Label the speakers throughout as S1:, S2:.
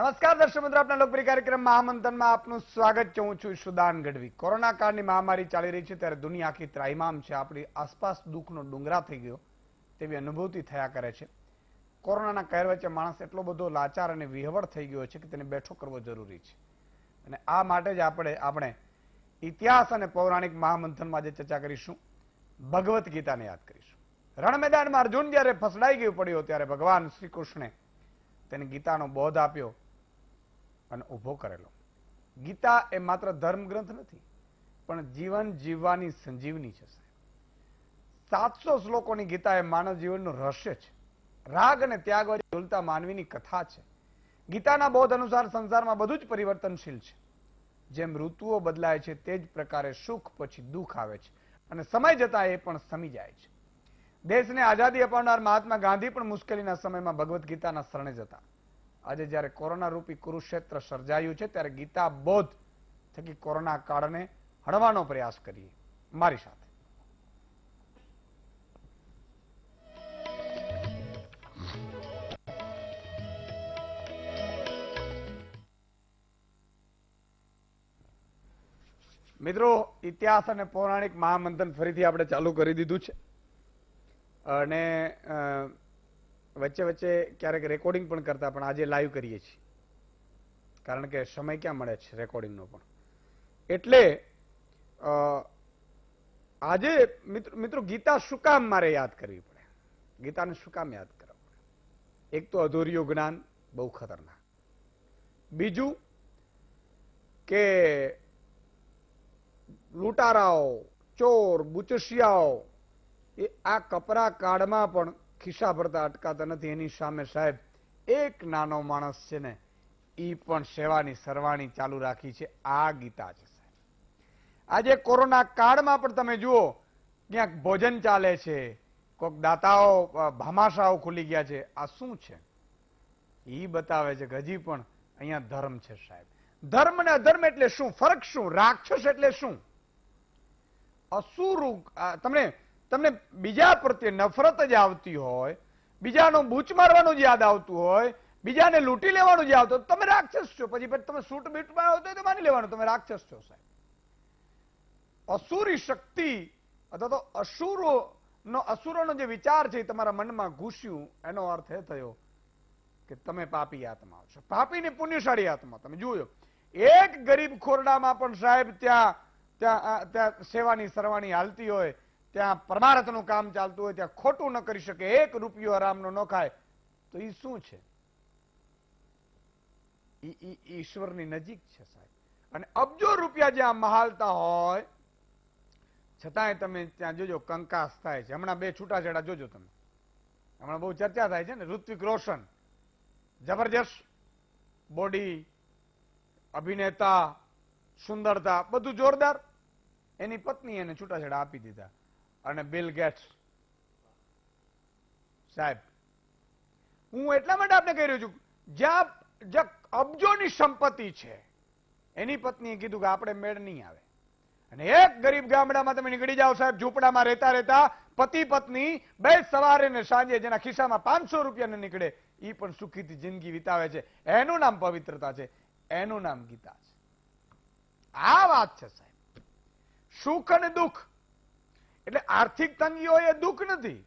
S1: નમસ્કાર દર્શક મિત્રો, આપના લોકપ્રિય કાર્યક્રમ મહામંથનમાં આપનું સ્વાગત છે. હું છું સુદાન ગઢવી. કોરોના કાળની મહામારી ચાલી રહી છે ત્યારે દુનિયા આખી ત્રાહિમામ છે. આપણી આસપાસ દુઃખનો ડુંગરા થઈ ગયો તેવી અનુભૂતિ થયા કરે છે. કોરોનાના કહેર વચ્ચે માણસ એટલો બધો લાચાર અને વિહવળ થઈ ગયો છે કે તેને બેઠો કરવો જરૂરી છે. અને આ માટે જ આપણે ઇતિહાસ અને પૌરાણિક મહામંથનમાં જે ચર્ચા કરીશું, ભગવદ્ ગીતાને યાદ કરીશું. રણ મેદાનમાં અર્જુન જ્યારે ફસડાઈ ગયું પડ્યો ત્યારે ભગવાન શ્રી કૃષ્ણે તેને ગીતાનો બોધ આપ્યો અને ઉભો કરેલો. ગીતા એ માત્ર ધર્મ ગ્રંથ નથી, પણ જીવન જીવવાની સંજીવની છે. 700 શ્લોકોની ગીતા એ માનવ જીવનનું રહસ્ય છે. રાગ અને ત્યાગ વચ્ચે ઝૂલતા માનવીની કથા છે. ગીતાના બોધ અનુસાર સંસારમાં બધું જ પરિવર્તનશીલ છે. જેમ ઋતુઓ બદલાય છે તે જ પ્રકારે સુખ પછી દુઃખ આવે છે અને સમય જતા એ પણ સમી જાય છે. દેશને આઝાદી અપાવનાર મહાત્મા ગાંધી પણ મુશ્કેલીના સમયમાં ભગવદ્ ગીતાના શરણે જતા. આજે જ્યારે કોરોના રૂપી કુરુક્ષેત્ર સર્જાયું છે ત્યારે ગીતા બોધ થકી કોરોના કાળને હળવાનો પ્રયાસ કરીએ. મારી સાથે મિત્રો, ઇતિહાસ અને પૌરાણિક મહામંથન ફરીથી આપણે ચાલુ કરી દીધું છે અને વચ્ચે વચ્ચે ક્યારેક રેકોર્ડિંગ પણ કરતા, પણ આજે લાઈવ કરીએ છીએ કારણ કે સમય ક્યાં મળે છે રેકોર્ડિંગનો પણ. એટલે આજે મિત્રો ગીતા શું કામ મારે યાદ કરવી પડે, ગીતાને શું કામ યાદ કરવા પડે? એક તો અધૂરિયું જ્ઞાન બહુ ખતરનાક. બીજું કે લૂંટારાઓ, ચોર, બુચસિયાઓ એ આ કપરા કાળમાં પણ ખિસ્સા ભરતા અટકાતા નથી. એની સામે સાહેબ એક નાનો માણસ છે ને, ઈ પણ સેવાની સરવાણી ચાલુ રાખી છે. આ ગીતા છે સાહેબ. આજે કોરોના કાળમાં પણ તમે જુઓ, ક્યાંક ભોજન ચાલે છે, કોઈક દાતાઓ ભામાશાઓ ખુલી ગયા છે. આ શું છે? ઈ બતાવે છે કે હજી પણ અહીંયા ધર્મ છે સાહેબ. ધર્મ અને અધર્મ એટલે શું? ફરક શું? રાક્ષસ એટલે શું? અસુર તમને બીજા પ્રત્યે નફરત જ આવતી હોય, બીજાનું બૂચ મારવાનું જ યાદ આવતું હોય, બીજાને લૂંટી લેવાનું જ આવતું, તમે રાક્ષસ છો. પછી તમે સૂટ બીટમાં આવતો તો માની લેવાનું તમે રાક્ષસ છો સાહેબ. અસુરી શક્તિ અથવા તો અસુરોનો જે વિચાર છે એ તમારા મનમાં ઘૂસ્યું, એનો અર્થ એ થયો કે તમે પાપી આત્મા છો. પાપી ને પુણ્યશાળી આત્મા. તમે જોયો એક ગરીબ ખોરડામાં પણ સાહેબ ત્યાં સેવાની સરવાણી હાલતી હોય, ત્યાં પરમાર્થનું કામ ચાલતું હોય, ત્યાં ખોટું ન કરી શકે, 1 રૂપિયો હરામનો ન ખાય, તો એ શું છે? ઈશ્વરની નજીક છે સાહેબ. અને અબજો રૂપિયા જ્યાં મહાલતા હોય છતાંય તમે ત્યાં જોજો કંકાસ થાય છે. હમણાં 2 છૂટાછેડા જોજો તમે, હમણાં બહુ ચર્ચા થાય છે ને. ઋત્વિક રોશન જબરજસ્ત બોડી, અભિનેતા, સુંદરતા બધું જોરદાર. એની પત્ની એને છૂટાછેડા આપી દીધા. અને બિલ ગેટ્સ સાહેબ, હું એટલા માટે આપને કહી રહ્યો છું, જ્યાં અબજોની સંપત્તિ છે એની પત્નીએ કીધું કે આપણે મેળ નહીં આવે. અને એક ગરીબ ગામડામાં તમે નીકળી જાઓ સાહેબ, ઝૂંપડામાં રહેતા પતિ પત્ની બે સવારે ને સાંજે જેના ખિસ્સામાં 500 રૂપિયા ન નીકળે, એ પણ સુખીથી જિંદગી વિતાવે છે. એનું નામ પવિત્રતા છે, એનું નામ ગીતા છે. આ વાત છે સાહેબ. સુખ અને દુઃખ એટલે આર્થિક તંગી હોય એ દુઃખ નથી,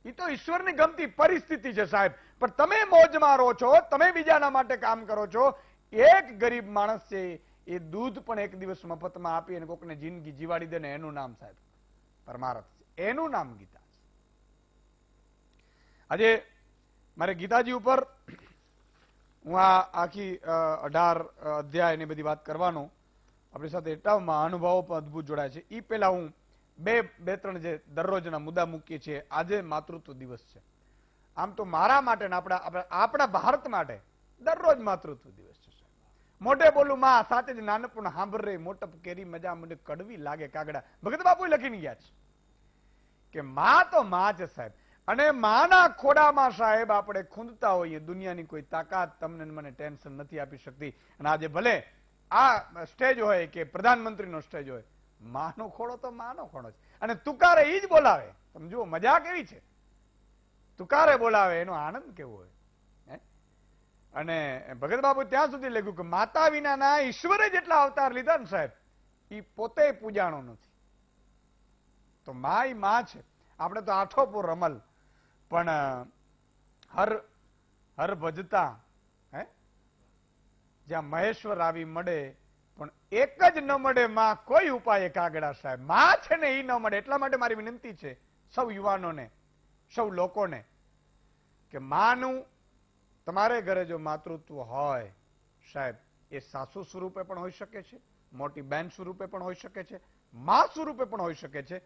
S1: એ તો ઈશ્વરની ગમતી પરિસ્થિતિ છે સાહેબ. પણ તમે મોજમાં રહો છો, તમે બીજાના માટે કામ કરો છો. એક ગરીબ માણસ છે એ દૂધ પણ એક દિવસ મફતમાં આપી અને કોકને જિંદગી જીવાડી દે ને, એનું નામ સાહેબ પરમાર્થ છે, એનું નામ ગીતા છે. આજે મારે ગીતાજી ઉપર હું આ આખી 18 અધ્યાય ને બધી વાત કરવાનો, આપણી સાથે એટલા મહાનુભાવો પણ અદભુત જોડાય છે. એ પહેલા હું બે ત્રણ જે દરરોજના મુદ્દા મૂકીએ છીએ. આજે માતૃત્વ દિવસ છે. આમ તો મારા માટે ને આપણા ભારત માટે દરરોજ માતૃત્વ દિવસ છે. મોઢે બોલું માં સાથે જ નાનપણ સાંભળ મોટપ કેરી મજા મને કડવી લાગે કાગડા. ભગત બાપુ લખીને ગયા છે કે માં તો માં છે સાહેબ. અને માના ખોડામાં સાહેબ આપણે ખૂંદતા હોઈએ. દુનિયાની કોઈ તાકાત તમને મને ટેન્શન નથી આપી શકતી. અને આજે ભલે આ સ્ટેજ હોય કે પ્રધાનમંત્રીનો સ્ટેજ હોય, માનો ખોડો તો માનો ખોડો છે. અને તુકારે ઈ જ બોલાવે. તમે જુઓ મજા કેવી છે. તુકારે બોલાવે એનો આનંદ કેવો હોય. અને ભગત બાપુ ત્યાં સુધી લખ્યું કે માતા વિનાના ઈશ્વરે જેટલા અવતાર લીધા ને સાહેબ એ પોતે પૂજાણો નથી. તો મા ઈ માં છે. આપણે તો આઠો પૂર રમલ, પણ હર ભજતા હે જ્યાં મહેશ્વર આવી મળે પણ એક જ ન મળે માં કોઈ ઉપાય કાગડા સાહેબ. માં છે ને એ ન મળે. એટલા માટે મારી વિનંતી છે સૌ યુવાનોને, સૌ લોકોને, કે માનું તમારે ઘરે જો માતૃત્વ હોય સાહેબ, એ સાસુ સ્વરૂપે પણ હોઈ શકે છે, મોટી બેન સ્વરૂપે પણ હોઈ શકે છે, માં સ્વરૂપે પણ હોઈ શકે છે.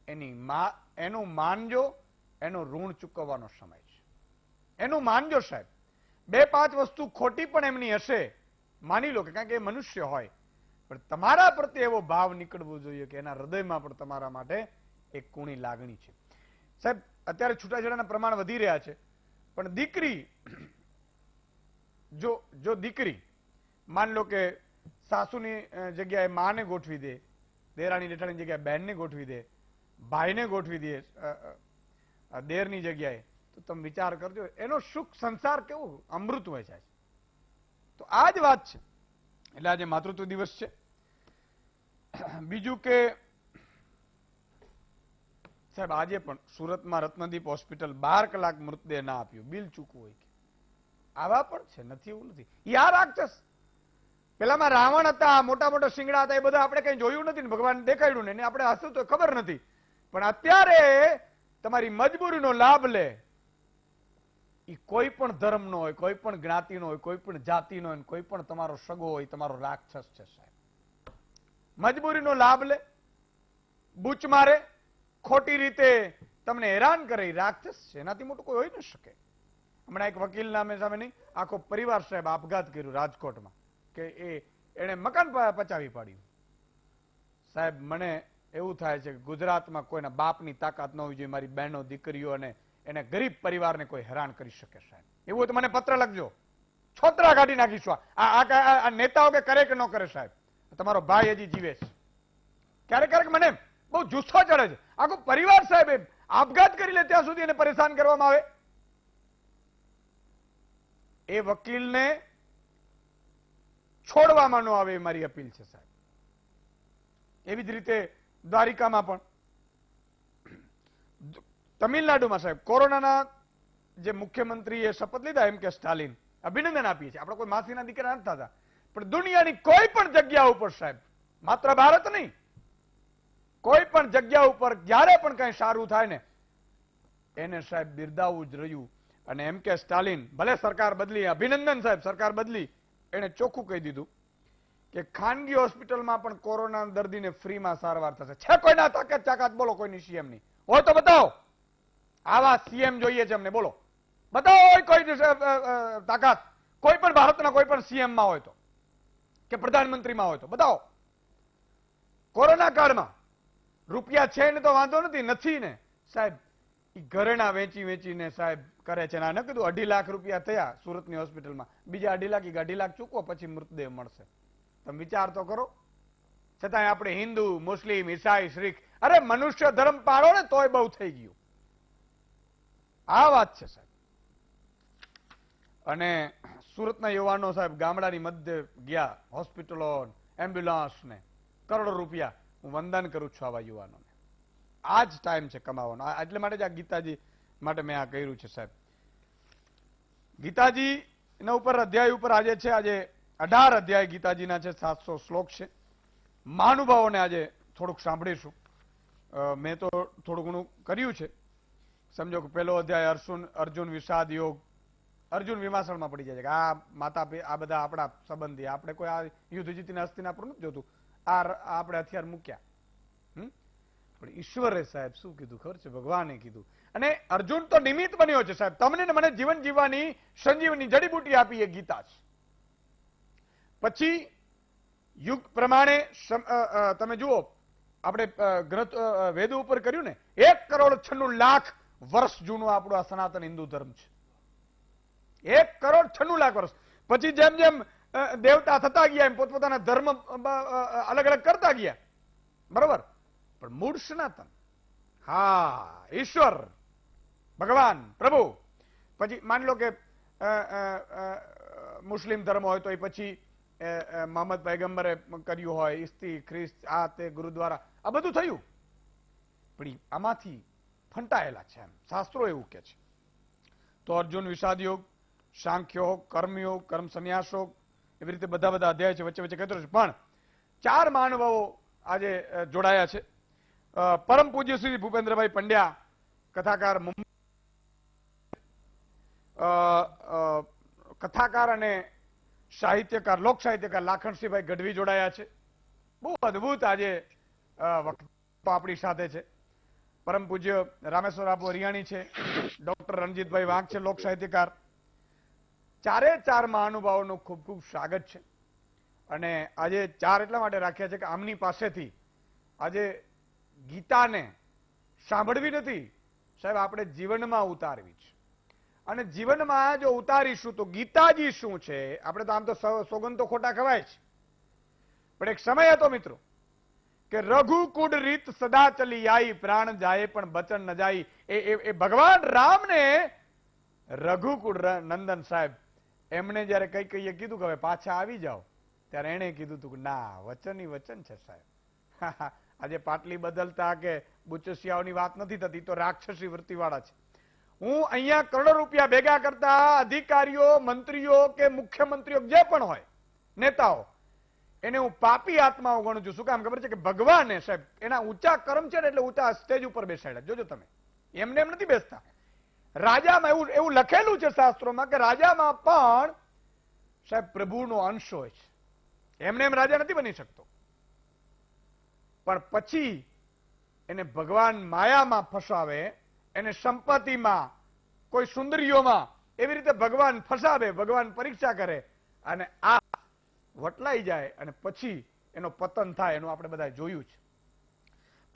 S1: એનું માનજો, એનું ઋણ ચૂકવવાનો સમય છે. એનું માનજો સાહેબ. 2-5 વસ્તુ ખોટી પણ એમની હશે, માની લો, કે કારણ કે એ મનુષ્ય હોય, પણ તમારા પ્રત્યે એવો ભાવ નીકળવો જોઈએ કે એના હૃદયમાં પણ તમારા માટે એક કુણી લાગણી છે. સાહેબ અત્યારે છૂટાછેડાના પ્રમાણ વધી રહ્યા છે, પણ દીકરી જો દીકરી માન લો કે સાસુની જગ્યાએ માને ગોઠવી દે, દેરાણી જેઠાણીની જગ્યાએ બહેનને ગોઠવી દે, ભાઈને ગોઠવી દે દેરની જગ્યાએ, તો તમે વિચાર કરજો એનો સુખ સંસાર કેવો અમૃતમય જાય. તો આ જ વાત છે. એટલે આજે માતૃત્વ દિવસ છે. બીજું કે સાહેબ આજે પણ સુરતમાં રત્નદીપ હોસ્પિટલ 12 કલાક મૃતદેહ ના આપ્યો, બિલ ચૂકવું હોય. આવા પણ છે, નથી એવું નથી. યાર રાક્ષસ પેલામાં રાવણ હતા, મોટા મોટા શિંગડા હતા, એ બધા આપણે કઈ જોયું નથી ને ભગવાન દેખાડ્યું ને આપણે હસું તો ખબર નથી. પણ અત્યારે તમારી મજબૂરીનો લાભ લે એ કોઈ પણ ધર્મનો હોય, કોઈ પણ જ્ઞાતિનો હોય, કોઈ પણ જાતિનો હોય, કોઈ પણ તમારો સગો હોય, તમારો રાક્ષસ છે સાહેબ. મજબૂરીનો લાભ લે, બૂચ મારે, ખોટી રીતે તમને હેરાન કરે, રાક્ષસ છે. એનાથી મોટું કોઈ હોઈ ન શકે. હમણાં એક વકીલ નામે સામે નહીં, આખો પરિવાર સાહેબ આપઘાત કર્યું રાજકોટમાં, કે એને મકાન પચાવી પાડ્યું. સાહેબ મને એવું થાય છે કે ગુજરાતમાં કોઈના બાપની તાકાત ન હોવી જોઈએ મારી બહેનો દીકરીઓ અને એને ગરીબ પરિવારને કોઈ હેરાન કરી શકે સાહેબ. એવું તો મને પત્ર લખજો, છોતરા કાઢી નાખીશું. આ નેતાઓ કે કરે કે ન કરે સાહેબ, તમારો ભાઈ હજી જીવે છે. ક્યારેક મને બહુ જુસ્સો ચડે છે. આખો પરિવાર સાહેબ આપઘાત કરી લે ત્યાં સુધી એને પરેશાન કરવામાં આવે. એ વકીલને છોડવામાં ન આવે એ મારી અપીલ છે સાહેબ. એવી જ રીતે દ્વારિકામાં પણ, તમિલનાડુમાં સાહેબ કોરોનાના જે મુખ્યમંત્રીએ શપથ લીધા એમ કે સ્ટાલિન, અભિનંદન આપીએ છીએ. આપણે કોઈ માસીના દીકરા નથી થતા, પણ દુનિયાની કોઈ પણ જગ્યા ઉપર સાહેબ, માત્ર ભારત નહીં, કોઈ પણ જગ્યા ઉપર જ્યારે પણ કઈ સારું થાય ને એને સાહેબ બિરદાવવું જ રહ્યું. અને એમ કે સ્ટાલિન, ભલે સરકાર બદલી, અભિનંદન સાહેબ, સરકાર બદલી, એને ચોખ્ખું કહી દીધું કે ખાનગી હોસ્પિટલમાં પણ કોરોના દર્દીને ફ્રીમાં સારવાર થશે. છે કોઈના તાકાત બોલો, કોઈની સીએમ ની હોય તો બતાવો. આવા સીએમ જોઈએ છે અમને, બોલો બતાવો કોઈ તાકાત કોઈ પણ ભારતના કોઈ પણ સીએમ માં હોય તો, કે પ્રધાનમંત્રીમાં હોય તો બતાવો. કોરોના કાળમાં રૂપિયા છે ને તો વાંધો નથી ને સાહેબ, ઘરેણા વેચીને સાહેબ કરે છે. ના કીધું 2.5 લાખ રૂપિયા થયા સુરતની હોસ્પિટલમાં, બીજા 2.5 લાખ ચૂકવો પછી મૃતદેહ મળશે. તમે વિચાર તો કરો. છતાં આપણે હિન્દુ, મુસ્લિમ, ઈસાઈ, શીખ, અરે મનુષ્ય ધર્મ પાળો ને તોય બહુ થઈ ગયું. આ વાત છે સાહેબ. અને સુરતના યુવાનો સાહેબ ગામડાની મધ્ય ગયા, હોસ્પિટલો, એમ્બ્યુલન્સ ને કરોડો રૂપિયા. હું વંદન કરું છું આવા યુવાનોને. આ જ ટાઈમ છે કમાવાનો. એટલે માટે જ આ ગીતાજી માટે મેં આ કર્યું છે સાહેબ. ગીતાજી એના ઉપર અધ્યાય ઉપર આજે 18 અધ્યાય ગીતાજીના છે, 700 શ્લોક છે. મહાનુભાવોને આજે થોડુંક સાંભળીશું. મેં તો થોડું ઘણું કર્યું છે. સમજો કે પહેલો અધ્યાય અર્જુન વિષાદ યોગ, અર્જુન વિમાસણમાં પડી જાય છે કે આ બધા આપણા સંબંધી, આપણે કોઈ આ યુદ્ધ જીતીને હસ્તિનાપુર નથી જોતું, આપણે હથિયાર મૂક્યા. પણ ઈશ્વરે સાહેબ શું કીધું ખબર છે? ભગવાને કીધું. અને અર્જુન તો નિમિત્ત બન્યો છે સાહેબ. તમને ને મને જીવન જીવવાની સંજીવની જડીબુટી આપી એ ગીતા છે. પછી યુગ પ્રમાણે તમે જુઓ, આપણે ગ્રંથ વેદ ઉપર કર્યું ને, 1,96,00,000 વર્ષ જૂનું આપણું આ સનાતન હિન્દુ ધર્મ છે. 1,96,00,000 વર્ષ. પછી જેમ જેમ દેવતા થતા ગયા એમ પોતપોતાના ધર્મ અલગ અલગ કરતા ગયા, બરોબર, પણ મૂળ સનાતન. હા, ઈશ્વર ભગવાન પ્રભુ. પછી માની લો કે મુસ્લિમ ધર્મ હોય તો એ પછી મોહમ્મદ પૈગંબરે કર્યું હોય, ઈસ્તી ખ્રિસ્ત આ તે ગુરુદ્વારા આ બધું થયું, પણ આમાંથી ફંટાયેલા છે એમ શાસ્ત્રો એવું કે છે. તો અર્જુન વિષાદ યોગ, સાંખ્ય યોગ, કર્મયોગ, કર્મ સંન્યાસ યોગ, એવી રીતે બધા બધા અધ્યાય છે, વચ્ચે વચ્ચે કહેતો છે. પણ 4 મહાનુભાવો આજે જોડાયા છે. પરમ પૂજ્ય શ્રી ભૂપેન્દ્રભાઈ પંડ્યા, કથાકાર, કથાકાર અને સાહિત્યકાર, લોક સાહિત્યકાર લાખણસિંહભાઈ ગઢવી જોડાયા છે. બહુ અદભુત આજે વક્તા આપણી સાથે છે. પરમ પૂજ્ય રામેશ્વર આબુ હરિયાણી છે, ડોક્ટર રણજીતભાઈ વાઘ છે, લોક સાહિત્યકાર. 4 મહાનુભાવોનું ખૂબ ખૂબ સ્વાગત છે. અને આજે 4 એટલા માટે રાખ્યા છે કે આમની પાસેથી આજે ગીતાને સાંભળવી નથી સાહેબ, આપણે જીવનમાં ઉતારવી છે. અને જીવનમાં જો ઉતારીશું તો ગીતાજી શું છે, આપણે તો આમ તો સોગંદ તો ખોટા ખવાય છે, પણ એક સમય હતો મિત્રો કે રઘુકુળ રીત સદા ચલી આઈ, પ્રાણ જાય પણ બચન ન જાય. એ ભગવાન રામને રઘુકુળ નંદન સાહેબ એમણે જયારે કઈ કઈએ કીધું કે હવે પાછા આવી જાઓ, ત્યારે એને કીધું હતું કે ના, વચન વચન છે સાહેબ. આજે પાટલી બદલતા કે બુચસિયાઓની વાત નથી થતી, તો રાક્ષસી વૃત્તિવાળા છે. હું અહીંયા કરોડો રૂપિયા ભેગા કરતા અધિકારીઓ, મંત્રીઓ કે મુખ્યમંત્રીઓ જે પણ હોય, નેતાઓ, એને હું પાપી આત્માઓ ગણું છું. શું કામ ખબર છે કે ભગવાને સાહેબ એના ઊંચા કર્મ છે ને, એટલે ઊંચા સ્ટેજ ઉપર બેસાડ્યા. જોજો તમે, એમને એમ નથી બેસતા. રાજામાં એવું લખેલું છે શાસ્ત્રોમાં કે રાજામાં પણ સાહેબ પ્રભુનો અંશ હોય છે. એમને એમ રાજા નથી બની શકતો, પણ પછી એને ભગવાન માયામાં ફસાવે, એને સંપત્તિમાં, કોઈ સુંદરીઓમાં, એવી રીતે ભગવાન ફસાવે, ભગવાન પરીક્ષા કરે, અને આ વટલાઈ જાય અને પછી એનો પતન થાય. એનું આપણે બધા જોયું છે.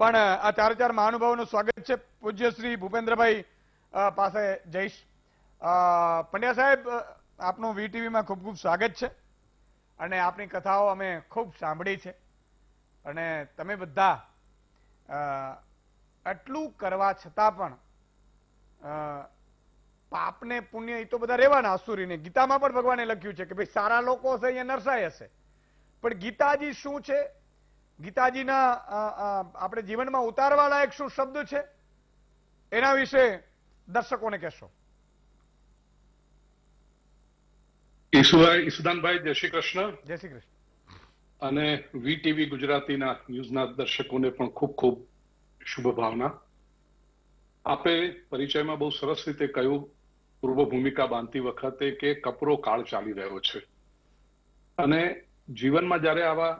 S1: પણ આ 4 મહાનુભાવોનું સ્વાગત છે. પૂજ્ય શ્રી ભૂપેન્દ્રભાઈ પાસે જઈશ. પંડ્યા સાહેબ, આપનું વીટીવીમાં ખૂબ ખૂબ સ્વાગત છે. અને આપની કથાઓ અમે ખૂબ સાંભળી છે. અને તમે બધા આટલું કરવા છતાં પણ પાપને પુણ્ય એ તો બધા રહેવાના, અસુરીને. ગીતામાં પણ ભગવાને લખ્યું છે કે ભાઈ સારા લોકો હશે અહીંયા નરસાઈ હશે, પણ ગીતાજી શું છે, ગીતાજીના આપણે જીવનમાં ઉતારવા લાયક શું શબ્દ છે, એના વિશે દર્શકોને કહેશો.
S2: ઈસુદાનભાઈ, જય શ્રી કૃષ્ણ.
S1: જય શ્રી કૃષ્ણ.
S2: અને વીટીવી ગુજરાતીના ન્યૂઝના દર્શકોને પણ ખૂબ ખૂબ શુભ ભાવના. આપે પરિચયમાં બહુ સરસ રીતે કહ્યું, પૂર્વ ભૂમિકા બાંધતી વખતે, કે કપરો કાળ ચાલી રહ્યો છે. અને જીવનમાં જ્યારે આવા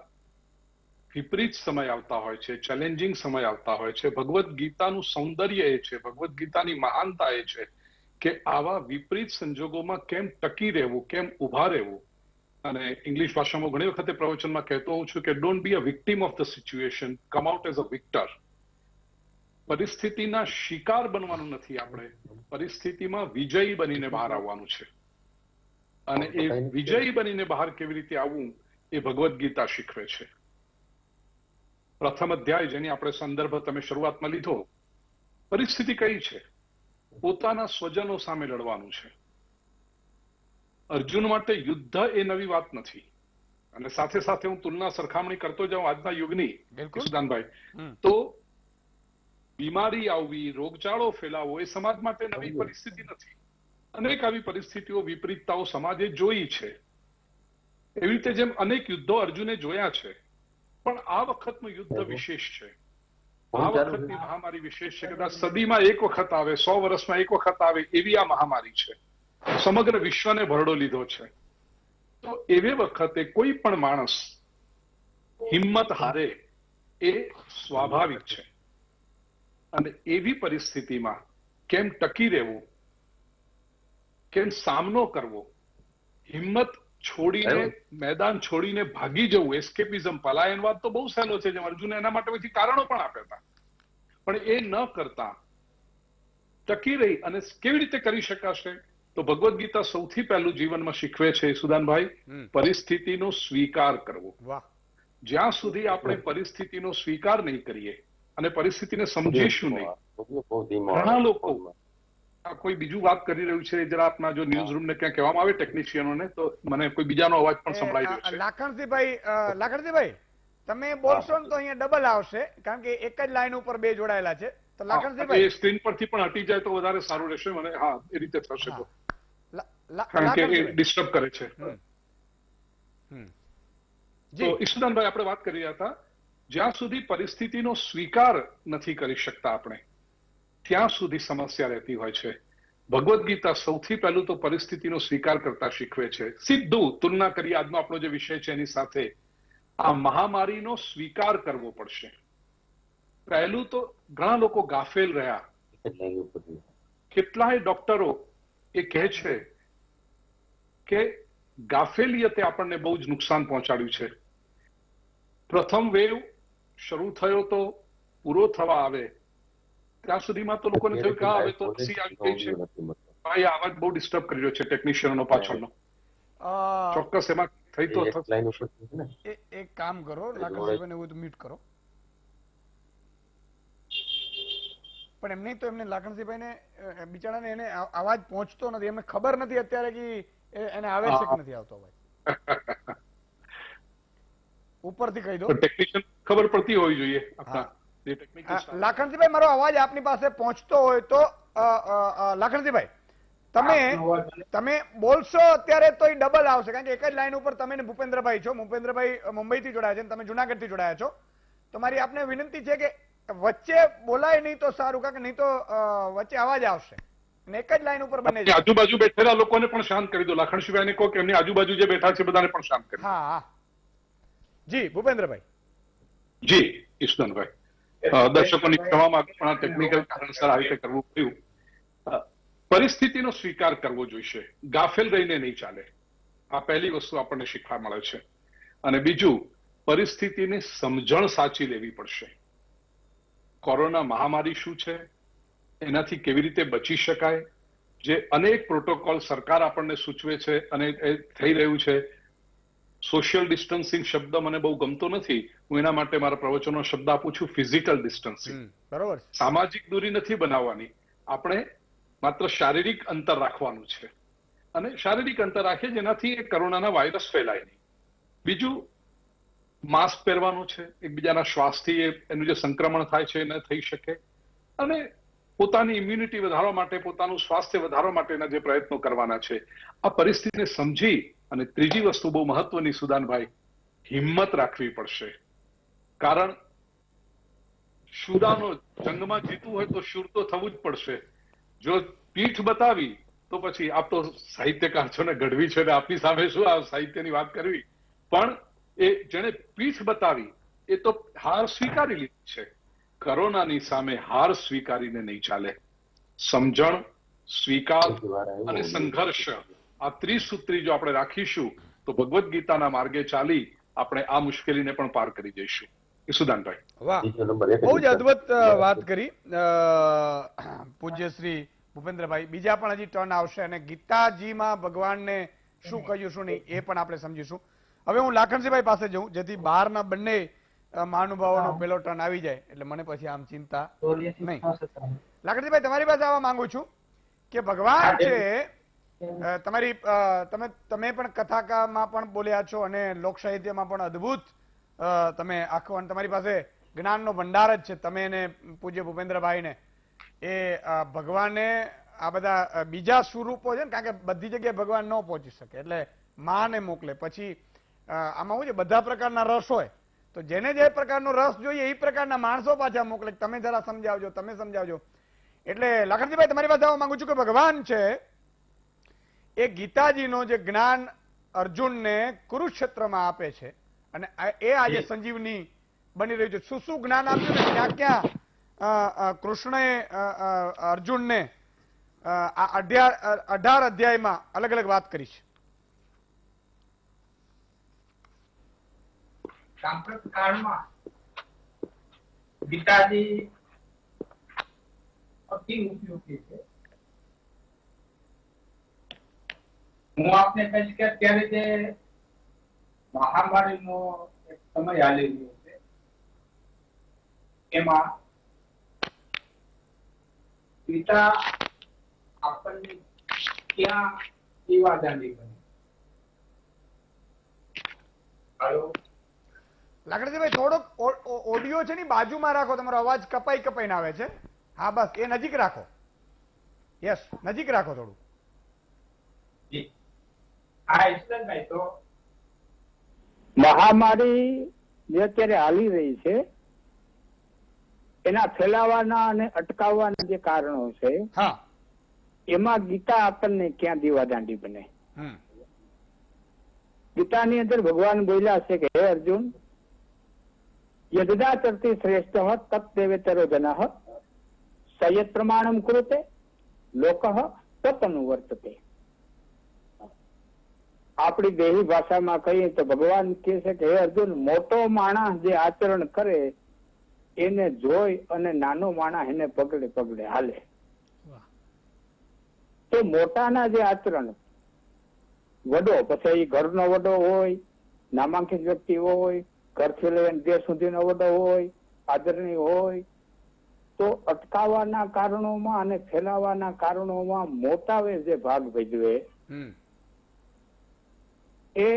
S2: વિપરીત સમય આવતા હોય છે, ચેલેન્જિંગ સમય આવતા હોય છે, ભગવદ્ ગીતાનું સૌંદર્ય એ છે, ભગવદ્ ગીતાની મહાનતા એ છે કે આવા વિપરીત સંજોગોમાં કેમ ટકી રહેવું, કેમ ઉભા રહેવું. અને ઇંગ્લિશ ભાષામાં ઘણી વખતે પ્રવચનમાં કહેતો હોઉં છું કે don't be a victim of the situation, come out as a victor. પરિસ્થિતિના શિકાર બનવાનું નથી, આપણે પરિસ્થિતિમાં વિજયી બનીને બહાર આવવાનું છે. અને એ વિજયી બનીને બહાર કેવી રીતે આવવું એ ભગવદ્ ગીતા શીખવે છે. પ્રથમ અધ્યાય જેની આપણે સંદર્ભ તમે શરૂઆતમાં લીધો, પરિસ્થિતિ કઈ છે? પોતાના સ્વજનો સામે લડવાનું છે. અર્જુન માટે યુદ્ધ એ નવી વાત નથી. અને સાથે સાથે હું તુલના સરખામણી કરતો જાઉં આજના યુગની, સુદાનભાઈ, તો બીમારી આવવી, રોગચાળો ફેલાવો એ સમાજ માટે નવી પરિસ્થિતિ નથી. અનેક આવી પરિસ્થિતિઓ, વિપરીતતાઓ સમાજે જોઈ છે. એવી રીતે જેમ અનેક યુદ્ધો અર્જુને જોયા છે, પણ આ વખતનું યુદ્ધ વિશેષ છે. આ વખતની મહામારી વિશેષ છે. કદાચ સદીમાં એક વખત આવે, 100 વર્ષમાં એક વખત આવે એવી આ મહામારી છે. સમગ્ર વિશ્વને ભરડો લીધો છે. તો એવે વખતે કોઈ પણ માણસ હિંમત હારે એ સ્વાભાવિક છે. અને એવી પરિસ્થિતિમાં કેમ ટકી રહેવું, કેમ સામનો કરવો, હિંમત છોડીને, મેદાન છોડીને ભાગી જવું, એસ્કેપિઝમ, પલાયનવાદ તો બહુ સહેલો છે, જેમ અર્જુને એના માટે પછી કારણો પણ આપ્યા હતા. પણ એ ન કરતા ટકી રહી અને કેવી રીતે કરી શકાશે? તો ભગવદ્ ગીતા સૌથી પહેલું જીવનમાં શીખવે છે સુદાનભાઈ, પરિસ્થિતિનો સ્વીકાર કરવો. જ્યાં સુધી આપણે પરિસ્થિતિનો સ્વીકાર નહીં કરીએ અને પરિસ્થિતિને સમજીશું નહીં, ઘણા લોકો આ કોઈ બીજું વાત કરી રહ્યું છે, જરા આપના જો ન્યૂઝ રૂમ ને ક્યાં કહેવામાં આવે ટેકનિશિયનોને, તો મને કોઈ બીજાનો અવાજ પણ સંભળાઈ રહ્યો છે.
S1: લાખણજીભાઈ તમે બોલશો ને તો અહીંયા ડબલ આવશે, કારણ કે એક જ લાઈન ઉપર બે જોડાયેલા છે. તો લાખણજીભાઈ
S2: સ્ક્રીન પરથી પણ હટી જાય તો વધારે સારું રહેશે મને. હા, એ રીતે થશે તો, કારણ કે એ
S1: લાખણજીભાઈ
S2: ડિસ્ટર્બ કરે છે. તો ઈશુદાનભાઈ, આપણે વાત કરી રહ્યા હતા, જ્યાં સુધી પરિસ્થિતિનો સ્વીકાર નથી કરી શકતા આપણે, ત્યાં સુધી સમસ્યા રહેતી હોય છે. ભગવદ્ ગીતા સૌથી પહેલું તો પરિસ્થિતિનો સ્વીકાર કરતા શીખવે છે. સીધું તુલના કરી આજનો આપણો જે વિષય છે એની સાથે, આ મહામારીનો સ્વીકાર કરવો પડશે. પહેલું તો ઘણા લોકો ગાફેલ રહ્યા. કેટલાય ડોક્ટરો એ કહે છે કે ગાફેલિયતે આપણને બહુ જ નુકસાન પહોંચાડ્યું છે. પ્રથમ વેવ શરૂ થયો તો પૂરો થવા આવે ત્યાં સુધીમાં તો લોકોને થયું કે હવે તો રસી આવી ગઈ છે. ભાઈ, આવાજ બહુ ડિસ્ટર્બ કરી રહ્યો છે ટેકનિશિયનનો પાછળનો. ચોક્કસ એમાં થઈ તો
S1: એક કામ કરો, લાખણજીભાઈને એવું મ્યુટ કરો. પણ એમ નહીં તો એમને લાખણજીભાઈને બિચારાને એને અવાજ પહોંચતો નથી. એમને ખબર નથી અત્યારે કે એને આવે છે કે નથી આવતો અવાજ. ઉપરથી કહી દો.
S2: ટેકનિશિયન ખબર પડતી હોવી જોઈએ.
S1: લાખણજીભાઈ, મારો અવાજ આપની પાસે પહોંચતો હોય તો લાખણજીભાઈ તમે બોલશો અત્યારે તો ડબલ આવશે, કારણ કે એક જ લાઈન ઉપર તમે ને ભૂપેન્દ્રભાઈ છો. ભૂપેન્દ્રભાઈ મુંબઈથી જોડાયા છે, તમે જુનાગઢથી જોડાયા છો. તો મારી આપને વિનંતી છે કે વચ્ચે બોલાય નહીં તો સારું, કારણ કે નહીં તો વચ્ચે અવાજ આવશે. એક જ લાઈન ઉપર બને છે.
S2: આજુબાજુ બેઠેલા લોકોને પણ શાંત કરી દો. લાખણજીભાઈને કહો કે એમની આજુબાજુ જે બેઠા છે બધાને પણ શાંત કરી દો.
S1: હા જી ભૂપેન્દ્રભાઈ.
S2: જી ઈશુદાનભાઈ, દર્શકોની ક્ષમા માંગુ પણ આ ટેકનિકલ કારણસર આવી રીતે કરવું પડ્યું. પરિસ્થિતિનો સ્વીકાર કરવો જોઈશે, ગાફેલ રહીને નહીં ચાલે. આ પહેલી વસ્તુ આપણને શીખવા મળે છે. અને બીજું, પરિસ્થિતિની સમજણ સાચી લેવી પડશે. કોરોના મહામારી શું છે, એનાથી કેવી રીતે બચી શકાય, જે અનેક પ્રોટોકોલ સરકાર આપણને સૂચવે છે અને એ થઈ રહ્યું છે. સોશિયલ ડિસ્ટન્સિંગ શબ્દ મને બહુ ગમતો નથી. હું એના માટે મારા પ્રવચનનો શબ્દ આપું છું ફિઝિકલ ડિસ્ટન્સિંગ.
S1: બરોબર.
S2: સામાજિક દૂરી નથી બનાવવાની, આપણે માત્ર શારીરિક અંતર રાખવાનું છે. અને શારીરિક અંતર રાખીએ જેનાથી એ કોરોનાના વાયરસ ફેલાય નહીં. બીજું, માસ્ક પહેરવાનું છે, એકબીજાના શ્વાસથી એનું જે સંક્રમણ થાય છે એ ન થઈ શકે. અને પોતાની ઇમ્યુનિટી વધારવા માટે, પોતાનું સ્વાસ્થ્ય વધારવા માટેના જે પ્રયત્નો કરવાના છે. આ પરિસ્થિતિને સમજી અને ત્રીજી વસ્તુ બહુ મહત્વની સુદાનભાઈ, હિંમત રાખવી પડશે. કારણ શુરાનો જંગમાં જીતવું હોય તો શૂર તો થવું જ પડશે. જો પીઠ બતાવી તો પછી આપ તો સાહિત્યકાર છો ને, ગઢવી છે ને, આપની સામે શું આ સાહિત્યની વાત કરવી. પણ એ જેને પીઠ બતાવી એ તો હાર સ્વીકારી લીધી છે. કોરોનાની સામે હાર સ્વીકારીને નહીં ચાલે. સમજણ, સ્વીકાર અને સંઘર્ષ, આ ત્રિસૂત્રી જો આપણે રાખીશું તો ભગવદ્ ગીતાના માર્ગે ચાલી આપણે આ મુશ્કેલીને પણ પાર કરી જઈશું. ઈશુદાનભાઈ,
S1: વાહ, બહુ જ અદ્ભુત વાત કરી પૂજ્ય શ્રી ભૂપેન્દ્રભાઈ. બીજા પણ હજી ટર્ન આવશે અને ગીતાજીમાં ભગવાનને શું કહ્યું શું નહીં એ પણ આપણે સમજીશું. હવે હું લાખણજીભાઈ પાસે જઉં, જેથી બહારના બંને મહાનુભાવોનો પેલો ટર્ન આવી જાય એટલે મને પછી આમ ચિંતા નહીં. લાખણજીભાઈ, તમારી પાસે આવવા માંગુ છું કે ભગવાન છે, તમે પણ કથામાં પણ બોલ્યા છો અને લોક સાહિત્યમાં પણ અદ્ભુત તમે આખો, અને તમારી પાસે જ્ઞાનનો ભંડાર જ છે. તમે ને પૂજ્ય ભૂપેન્દ્રભાઈને એ ભગવાને આ બધા બીજા સ્વરૂપો છે ને, કારણ કે બધી જગ્યાએ ભગવાન ન પહોંચી શકે એટલે માને મોકલે. પછી આમાં શું છે, બધા પ્રકારના રસ હોય તો જેને જે પ્રકારનો રસ જોઈએ એ પ્રકારના માણસો પાછા મોકલે. તમે જરા સમજાવજો, તમે સમજાવજો. એટલે લાખણજીભાઈ, તમારી પાસે આવવા માંગુ છું કે ભગવાન છે એ ગીતાજીનો જે જ્ઞાન અર્જુનને કુરુક્ષેત્રમાં આપે છે અને એ આજે સંજીવની બની રહ્યું છે. શું શું જ્ઞાન આપ્યું ને ક્યાં ક્યાં કૃષ્ણએ અર્જુનને આ 18 અધ્યાયમાં અલગ અલગ વાત કરી છે.
S3: સાંપ્રત કાળમાં ગીતાજી અતિ ઉપયોગી છે. હું આપને કહીશ કે અત્યારે જે મહામારીનો એક સમય ચાલી રહ્યો છે એમાં ગીતા આપણને ક્યાં દીવાદાંડી બની? હલો
S1: લાકડીભાઈ, થોડોક ઓડિયો છે ને બાજુમાં રાખો, તમારો અવાજ કપાઈને આવે છે. હા બસ એ નજીક રાખો. યસ, નજીક રાખો થોડું.
S3: જી હા ઈશ્વરભાઈ, તો
S4: મહામારી જે અત્યારે હાલી રહી છે એના ફેલાવાના અને અટકાવવાના જે કારણો છે
S1: હા,
S4: એમાં ગીતા આપણને ક્યાં દીવાદાંડી બને? ગીતાની અંદર ભગવાન બોલ્યા છે કે હે અર્જુન, યદા ચરતી શ્રેષ્ઠ તત દેવેતરો જનઃ સયત પ્રમાણમ કૃતે લોકઃ તતનુવર્તતે. આપણી દેહી ભાષામાં કહીએ તો ભગવાન કહે છે કે હે અર્જુન, મોટો માણસ જે આચરણ કરે એને જોઈ અને નાનો માણસ એને પગલે પગલે હાલે. તો મોટાના જે આચરણ, વડો, પછી ઘરનો વડો હોય, નામાંકિત વ્યક્તિ હોય, ઘરથી લઈને દેશ સુધીનો વડો હોય, આદરણીય હોય, તો અટકાવવાના કારણોમાં અને ફેલાવાના કારણોમાં મોટાએ જે ભાગ ભજવે એ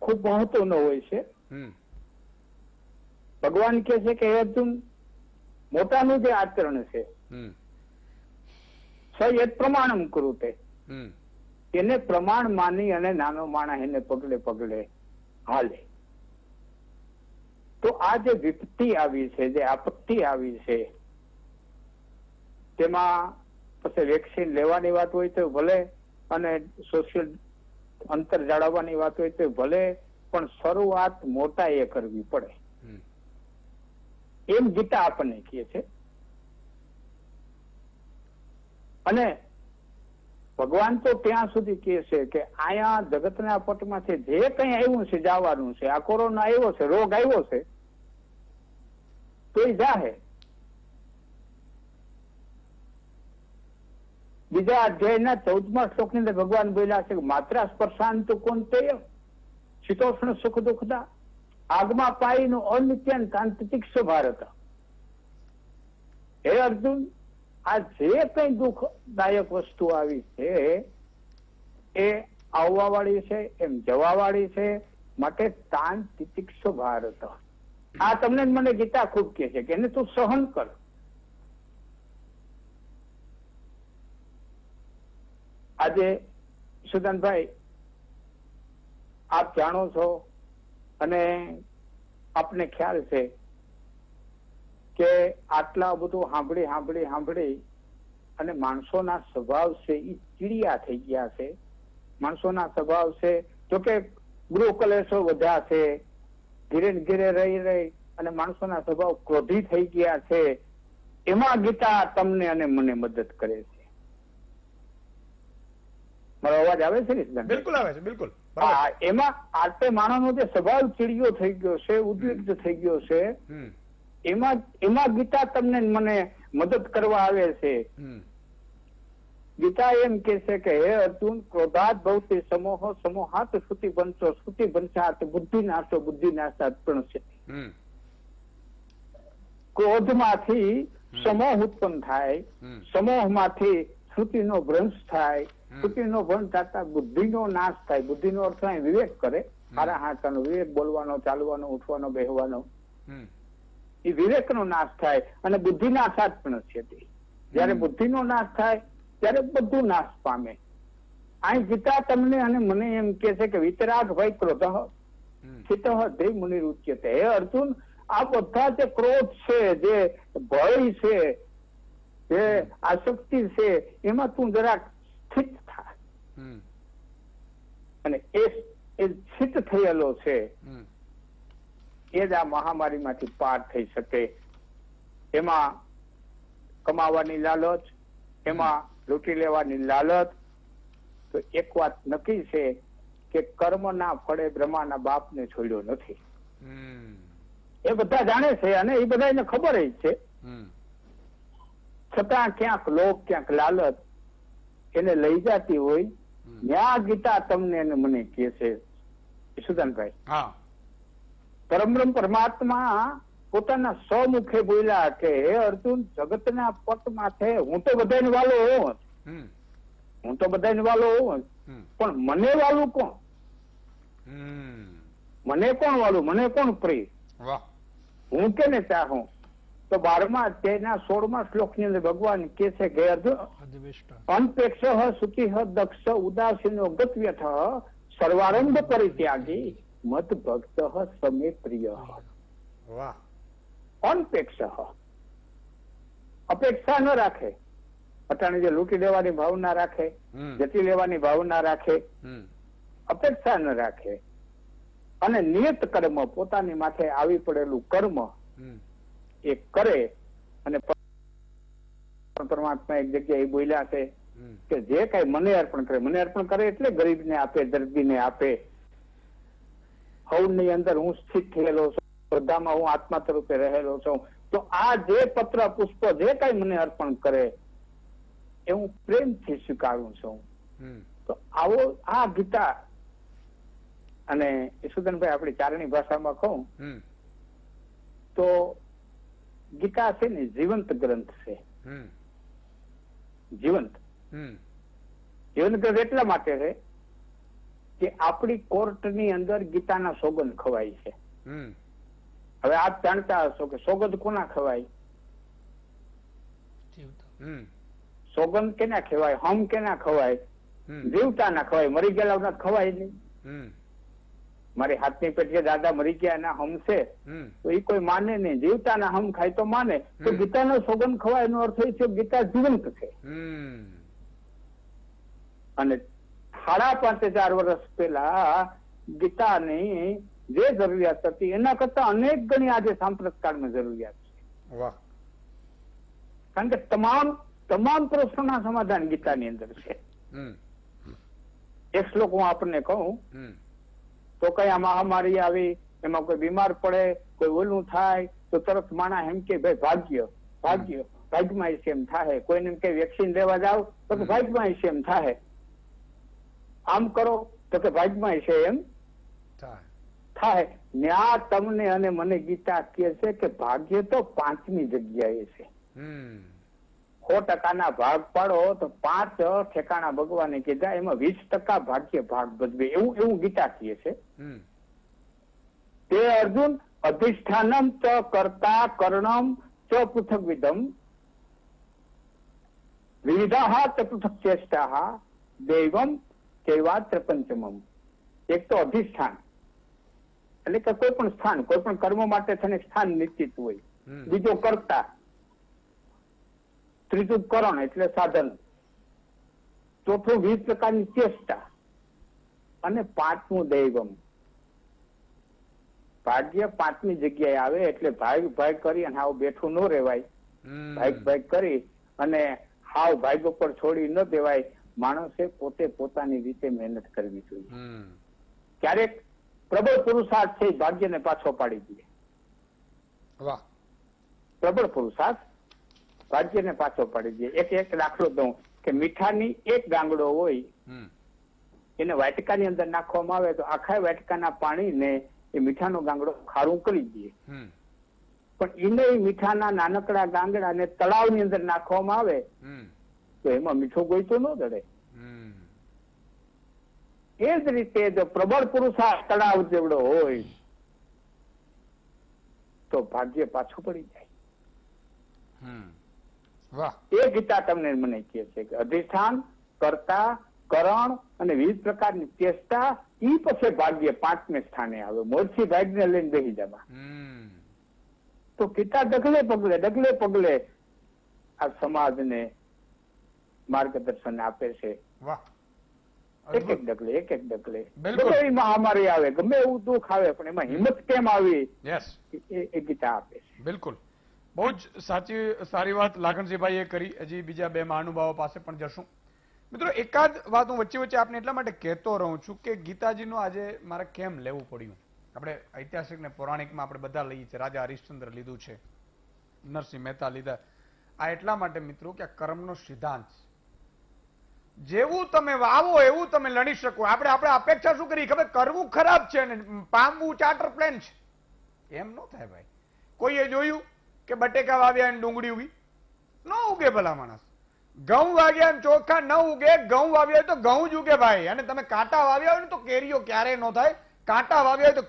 S4: ખૂબ મહત્વનો હોય છે. ભગવાન કહે છે કે અર્જુન, મોટાનું જે આચરણ છે સયત પ્રમાણમ કૃતે, એને પ્રમાણ માની અને નાનો માણસ એને પગલે પગલે હાલે. તો આ જે વિપત્તિ આવી છે, જે આપત્તિ આવી છે, તેમાં પછી વેક્સિન લેવાની વાત હોય તો ભલે અને સોશિયલ અંતર જાળવવાની વાત હોય તો ભલે, પણ શરૂઆત મોટા એ કરવી પડે એમ ગીતા આપણને કહે છે. અને ભગવાન તો ત્યાં સુધી કહે છે કે આયા જગતના પટમાંથી જે કઈ આવ્યું છે જવાનું છે. આ કોરોના આવ્યો છે, રોગ આવ્યો છે, તો એ જાહે. બીજા અધ્યાયના 14મા શ્લોકની અંદર ભગવાન બોલ્યા છે કે માત્રા સ્પર્શાંત કોંતેય શીતોષ્ણ સુખ દુઃખદા આગમાં પાઈનું અનિત્યન કાંતિક્ષ ભારત. હે અર્જુન, આ જે કઈ દુઃખદાયક વસ્તુ આવી છે એ આવવા વાળી છે, એમ જવા વાળી છે, માટે તાન તિતિક્ષ ભારત. આ તમને મને ગીતા ખૂબ કહે છે કે એને તું સહન કર. આજે સુદાનભાઈ, આપ જાણો છો અને આપને ખ્યાલ છે કે આટલા બધું સાંભળી અને માણસોના સ્વભાવ છે એ ચીડિયા થઈ ગયા છે. માણસોના સ્વભાવ છે, જોકે ગૃહ કલેશો વધ્યા છે, ધીરે ધીરે રહી અને માણસોના સ્વભાવ ક્રોધી થઈ ગયા છે. એમાં ગીતા તમને અને મને મદદ કરે છે. મારો અવાજ આવે છે ને?
S1: બિલકુલ આવે છે, બિલકુલ.
S4: હા, એમાં આટલે માણસનો જે સ્વભાવ ચીડિયો થઈ ગયો છે, ઉદ્વિગ્ન થઈ ગયો છે, એમાં ગીતા તમને મને મદદ કરવા આવે છે. ગીતા એમ કે છે કે હે અર્જુન, ક્રોધાત ભવતિ સમોહ, સમોહાત શ્રુતિ બંચો, શ્રુતિ બંચાત બુદ્ધિ નાશો, બુદ્ધિ નાશાત પ્રણશ્ય. ક્રોધમાંથી સમોહ ઉત્પન્ન થાય, સમોહમાંથી શ્રુતિનો ભ્રંશ થાય, શ્રુતિનો ભ્રંશ થતા બુદ્ધિનો નાશ થાય. બુદ્ધિનો અર્થ વિવેક કરે, સારા હાચાનો વિવેક, બોલવાનો, ચાલવાનો, ઉઠવાનો, બેહવાનો, એ વિવેકનો નાશ થાય અને બુદ્ધિ નાશાત પ્રણશ્ય. જયારે બુદ્ધિનો નાશ થાય ત્યારે બધું નાશ પામે. અહીં ગીતા તમને અને મને એમ કે છે કે વિતરાગ ભય ક્રોધ સ્થિત ધ્યેય મુનિ ઉચ્યતે. હે અર્જુન, આ બધા જે ક્રોધ છે, જે ભય છે, જે આસક્તિ છે, એમાં તું જરાક સ્થિત થાય. અને એ સ્થિત થયેલો છે એ જ આ મહામારીમાંથી પાર થઈ શકે. એમાં કમાવાની લાલચ, એમાં લૂંટી લેવાની લાલચ, તો એક વાત નક્કી છે કે કર્મના ફળે બ્રહ્માના બાપને છોડ્યો નથી. એ બધા જાણે છે અને એ બધાને ખબર જ છે. છતાં ક્યાંક લોભ, ક્યાંક લાલચ એને લઈ જતી હોય. ન્યા ગીતા તમને અને મને કહે છે સુદાનભાઈ, પરમબ્રહ્મ પરમાત્મા પોતાના સ્વમુખે બોલ્યા કે હે અર્જુન, જગતના પટ માથે હું તો બધાને વાલો હોઉં, હું તો બધાને વાલો હોઉં, પણ મને વાલું કોણ? મને કોણ વાલું? મને કોણ પ્રિય? હું કેને ચાહું? તો 12મા અધ્યાયના 16મા શ્લોકની અંદર ભગવાન કે છે કે અર્જુન, અનપેક્ષ સુખી દક્ષ ઉદાસીનો ગતવ્યથ સર્વારંભ પરિત્યાગી મત ભક્ત સમે પ્રિય. અનપેક્ષ, અપેક્ષા ન રાખે, અટાણે જે લૂંટી લેવાની ભાવના રાખે, જતી લેવાની ભાવના રાખે, અપેક્ષા ન રાખે, અને નિયત કર્મ, પોતાની માથે આવી પડેલું કર્મ એ કરે. અને પરમાત્મા એક જગ્યાએ બોલ્યા છે કે જે કઈ મને અર્પણ કરે, મને અર્પણ કરે એટલે ગરીબને આપે, દર્દીને આપે, હવની અંદર હું સ્થિત થયેલો છું, શ્રદ્ધામાં હું આત્મા તરીકે રહેલો છું, તો આ જે પત્ર પુષ્પ જે કઈ મને અર્પણ કરે એ હું પ્રેમથી સ્વીકારું છું. તો આવો આ ગીતા, અને યશુધનભાઈ આપણી ચારણી ભાષામાં કહું તો ગીતા છે ને જીવંત ગ્રંથ છે. જીવંત ગ્રંથ એટલા માટે છે કે આપણી કોર્ટની અંદર ગીતાના સોગંદ ખવાય છે. હવે આપ જાણતા હશો કે સોગંદ કોના ખવાય? સોગંદ કેના ખવાય? હમ કેના ખવાય? જીવતા ના ખવાય, મરી ગયેલા ખવાય નહીં. મારી હાથની પેટીએ દાદા મરી ગયા એના હમ છે તો એ કોઈ માને નહીં. જીવતા ના હમ ખાય તો માને. તો ગીતાનો સોગંદ ખવાય એનો અર્થ એ છે ગીતા જીવંત છે. અને 5,500 વર્ષ પહેલા ગીતાની જે જરૂરિયાત હતી એના કરતા અનેક ગણી આજે સાંપ્રત કાળમાં જરૂરિયાત છે. કારણ કે તમામ પ્રશ્નોના સમાધાન ગીતાની અંદર છે. એક શ્લોક હું આપણને કહું તો કઈ આ મહામારી આવી, એમાં કોઈ બીમાર પડે, કોઈ ઓલું થાય તો તરત માણા એમ કે ભાઈ ભાગ્યમાં એમ થાય. કોઈને એમ કે વેક્સિન લેવા જાવ તો કે ભાગ્યમાં એમ થાય, આમ કરો તો કે ભાગ્યમાં એમ થાય. ન્યા તમને અને મને ગીતા કહે છે કે ભાગ્ય તો 5મી જગ્યાએ છે. 100% ભાગ પાડો તો 5 ઠેકાણા ભગવાને કીધા, એમાં 20% ભાગ્ય ભાગ ભજવે, એવું ગીતા કહે છે. તે અર્જુન અધિષ્ઠાનમ ચ કર્તા કર્ણમ ચ પૃથક વિધમ વિવિધા ચ પૃથક ચેષ્ટા દૈવમ ચૈવાત્ર પંચમમ. એક તો અધિષ્ઠાન એટલે કે કોઈ પણ સ્થાન, કોઈ પણ કર્મ માટે થઈને સ્થાન નિશ્ચિત હોય. બીજો કર્તા, ત્રીજું કરણ એટલે સાધન, ચોથું 20 પ્રકારની ચેષ્ટા, અને 5મું દૈવમ. ભાગ્ય 5મી જગ્યાએ આવે એટલે ભાગ કરી અને હાવ બેઠું ન રહેવાય. ભાગ કરી અને હાવ ભાગ ઉપર છોડી ન દેવાય. માણસે પોતે પોતાની રીતે મહેનત કરવી જોઈએ. ક્યારેક પ્રબળ પુરુષાર્થ છે ભાગ્યને પાછો પાડી દે. પ્રબળ પુરુષાર્થ ભાગ્યને પાછો પાડી દે. એક દાખલો દઉં કે મીઠાની એક ગાંગડો હોય, એને વાટકાની અંદર નાખવામાં આવે તો આખા વાટકાના પાણીને એ મીઠાનો ગાંગડો ખારું કરી દે. પણ એને મીઠાના નાનકડા ગાંગડાને તળાવની અંદર નાખવામાં આવે તો એમાં મીઠો ગોઈતો ન દડે. એ જ રીતે જો પ્રબળ પુરુષાર્થ તળાવ જેવડો હોય તો ભાગ્ય પાછું પડી જાય. એ ગીતા તમને મને કહે છે કે અધિષ્ઠાન, કર્તા, કરણ અને 20 પ્રકારની ચેષ્ટા, ઈ પછી ભાગ્ય 5મે સ્થાને આવે. મોરથી ભાગ્યને લઈને બેસી જવા. તો ગીતા ડગલે પગલે આ સમાજને માર્ગદર્શન આપે છે. એક એક ડગલે ગમે એવી મહામારી આવે, ગમે એવું દુઃખ આવે, પણ એમાં હિંમત કેમ આવી એ ગીતા આપે છે.
S1: બિલકુલ, બહુ જ સારી વાત લાખણજીભાઈએ કરી. હજી બીજા 2 મહાનુભાવો પાસે પણ જશું. મિત્રો, એકાદ વાત હું વચ્ચે આપને એટલા માટે કહેતો રહું છું કે ગીતાજીનું આજે મારે કેમ લેવું પડ્યું. આપણે ઐતિહાસિક ને પૌરાણિકમાં આપણે બધા લઈએ છીએ. રાજા હરિશ્ચંદ્ર લીધું છે, નરસિંહ મહેતા લીધા. આ એટલા માટે મિત્રો કે આ કર્મનો સિદ્ધાંત, જેવું તમે વાવો એવું તમે લણી શકો. આપણે અપેક્ષા શું કરી ખબર? કરવું ખરાબ છે અને પામવું ચાર્ટર પ્લેન છે. એમ ન થાય ભાઈ. કોઈએ જોયું કે બટેકા વાવ્યા અને ડુંગળી ઉગી? ન ઉગે ભલા માણસ. ઘઉં વાવ્યા અને ચોખા ન ઉગે, ઘઉં વાવ્યા હોય તો ઘઉં જ ઉગે ભાઈ. અને તમે કાંટા વાવ્યા હોય ને તો કેરીઓ ક્યારેય ન થાય. કાંટા વાવ્યા હોય તો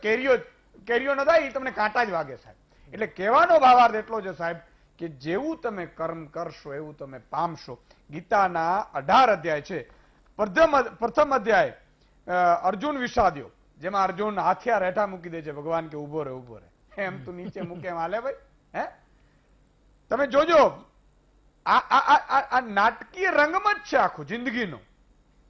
S1: કેરીઓ ન થાય, એ તમને કાંટા જ વાગે સાહેબ. એટલે કહેવાનો ભાવાર્થ એટલો છે સાહેબ કે જેવું તમે કર્મ કરશો એવું તમે પામશો. ગીતાના 18 અધ્યાય છે. પ્રથમ અધ્યાય અર્જુન વિષાદ્યો, જેમાં અર્જુન હાથિયા રેઠા મૂકી દે છે, ભગવાન કે ઉભો રહે. એમ તું નીચે મૂકે એમ હાલે ભાઈ? હે, તમે જોજો, આ નાટકીય રંગમંચ છે આખું જિંદગીનો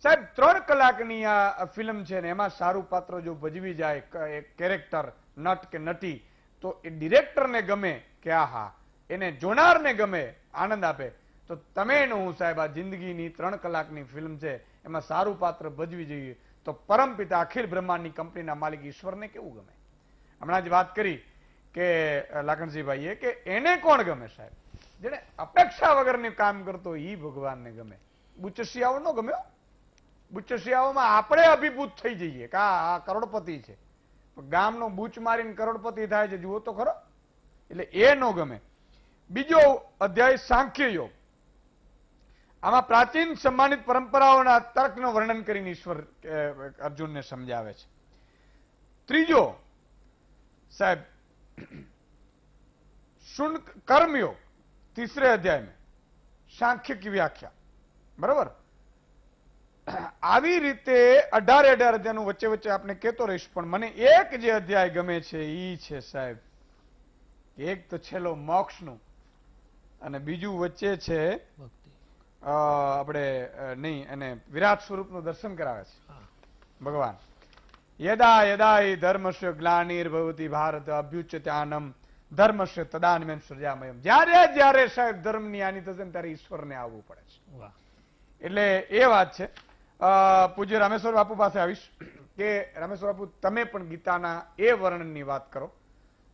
S1: સાહેબ. 3 કલાકની આ ફિલ્મ છે ને એમાં સારું પાત્ર જો ભજવી જાય એક કેરેક્ટર, નટ કે નટી, તો એ ડિરેક્ટરને ગમે કે આહા, એને જોનારને ગમે, આનંદ આપે. તો તમે હું સાહેબ આ જિંદગીની 3 કલાકની ફિલ્મ છે એમાં સારું પાત્ર ભજવી જોઈએ તો પરમપિતા અખિલ બ્રહ્માંડની કંપનીના માલિક ઈશ્વરને કેવું ગમે? હમણાં જ વાત કરી કે લાખણસિંહભાઈએ કે એને કોણ ગમે સાહેબ? જેને અપેક્ષા વગરની કામ કરતો ઈ ભગવાનને ગમે. બુચસિયાઓ ન ગમે. બુચસિયાઓમાં આપણે અભિભૂત થઈ જઈએ કે આ કરોડપતિ છે, ગામનો બૂચ મારીને કરોડપતિ થાય છે, જુઓ તો ખરો. એટલે એ ન ગમે. બીજો અધ્યાય સાંખ્ય યોગ. આમાં પ્રાચીન સન્માનિત પરંપરાઓના તર્કનું વર્ણન કરીને ઈશ્વર અર્જુનને સમજાવે છે. ત્રીજો સાહેબ कर्मयोग, तीसरे अध्याय में सांख्य की व्याख्या. बराबर? આવી રીતે 18 અધ્યાયનું વચ્ચે વચ્ચે આપણે કહેતો રહીશ, પણ મને એક જે અધ્યાય ગમે છે ઈ છે સાહેબ, એક તો છેલ્લો મોક્ષનું અને બીજું વચ્ચે છે આપણે નહીં અને વિરાટ સ્વરૂપનું દર્શન કરાવે છે ભગવાન. યદા યદા હિ ધર્મસ્ય ગ્લાનિર્ભવતિ ભારત અભ્યુચ્યતાનમ ધર્મસ્ય તદાનમેન સૃજામયમ. જ્યારે જ્યારે સાહેબ ધર્મની હાનિ થશે ને ત્યારે ઈશ્વરને આવવું પડે છે. એટલે એ વાત છે. પૂજ્ય રામેશ્વર બાપુ પાસે આવીશ કે રામેશ્વર બાપુ તમે પણ ગીતાના એ વર્ણનની વાત કરો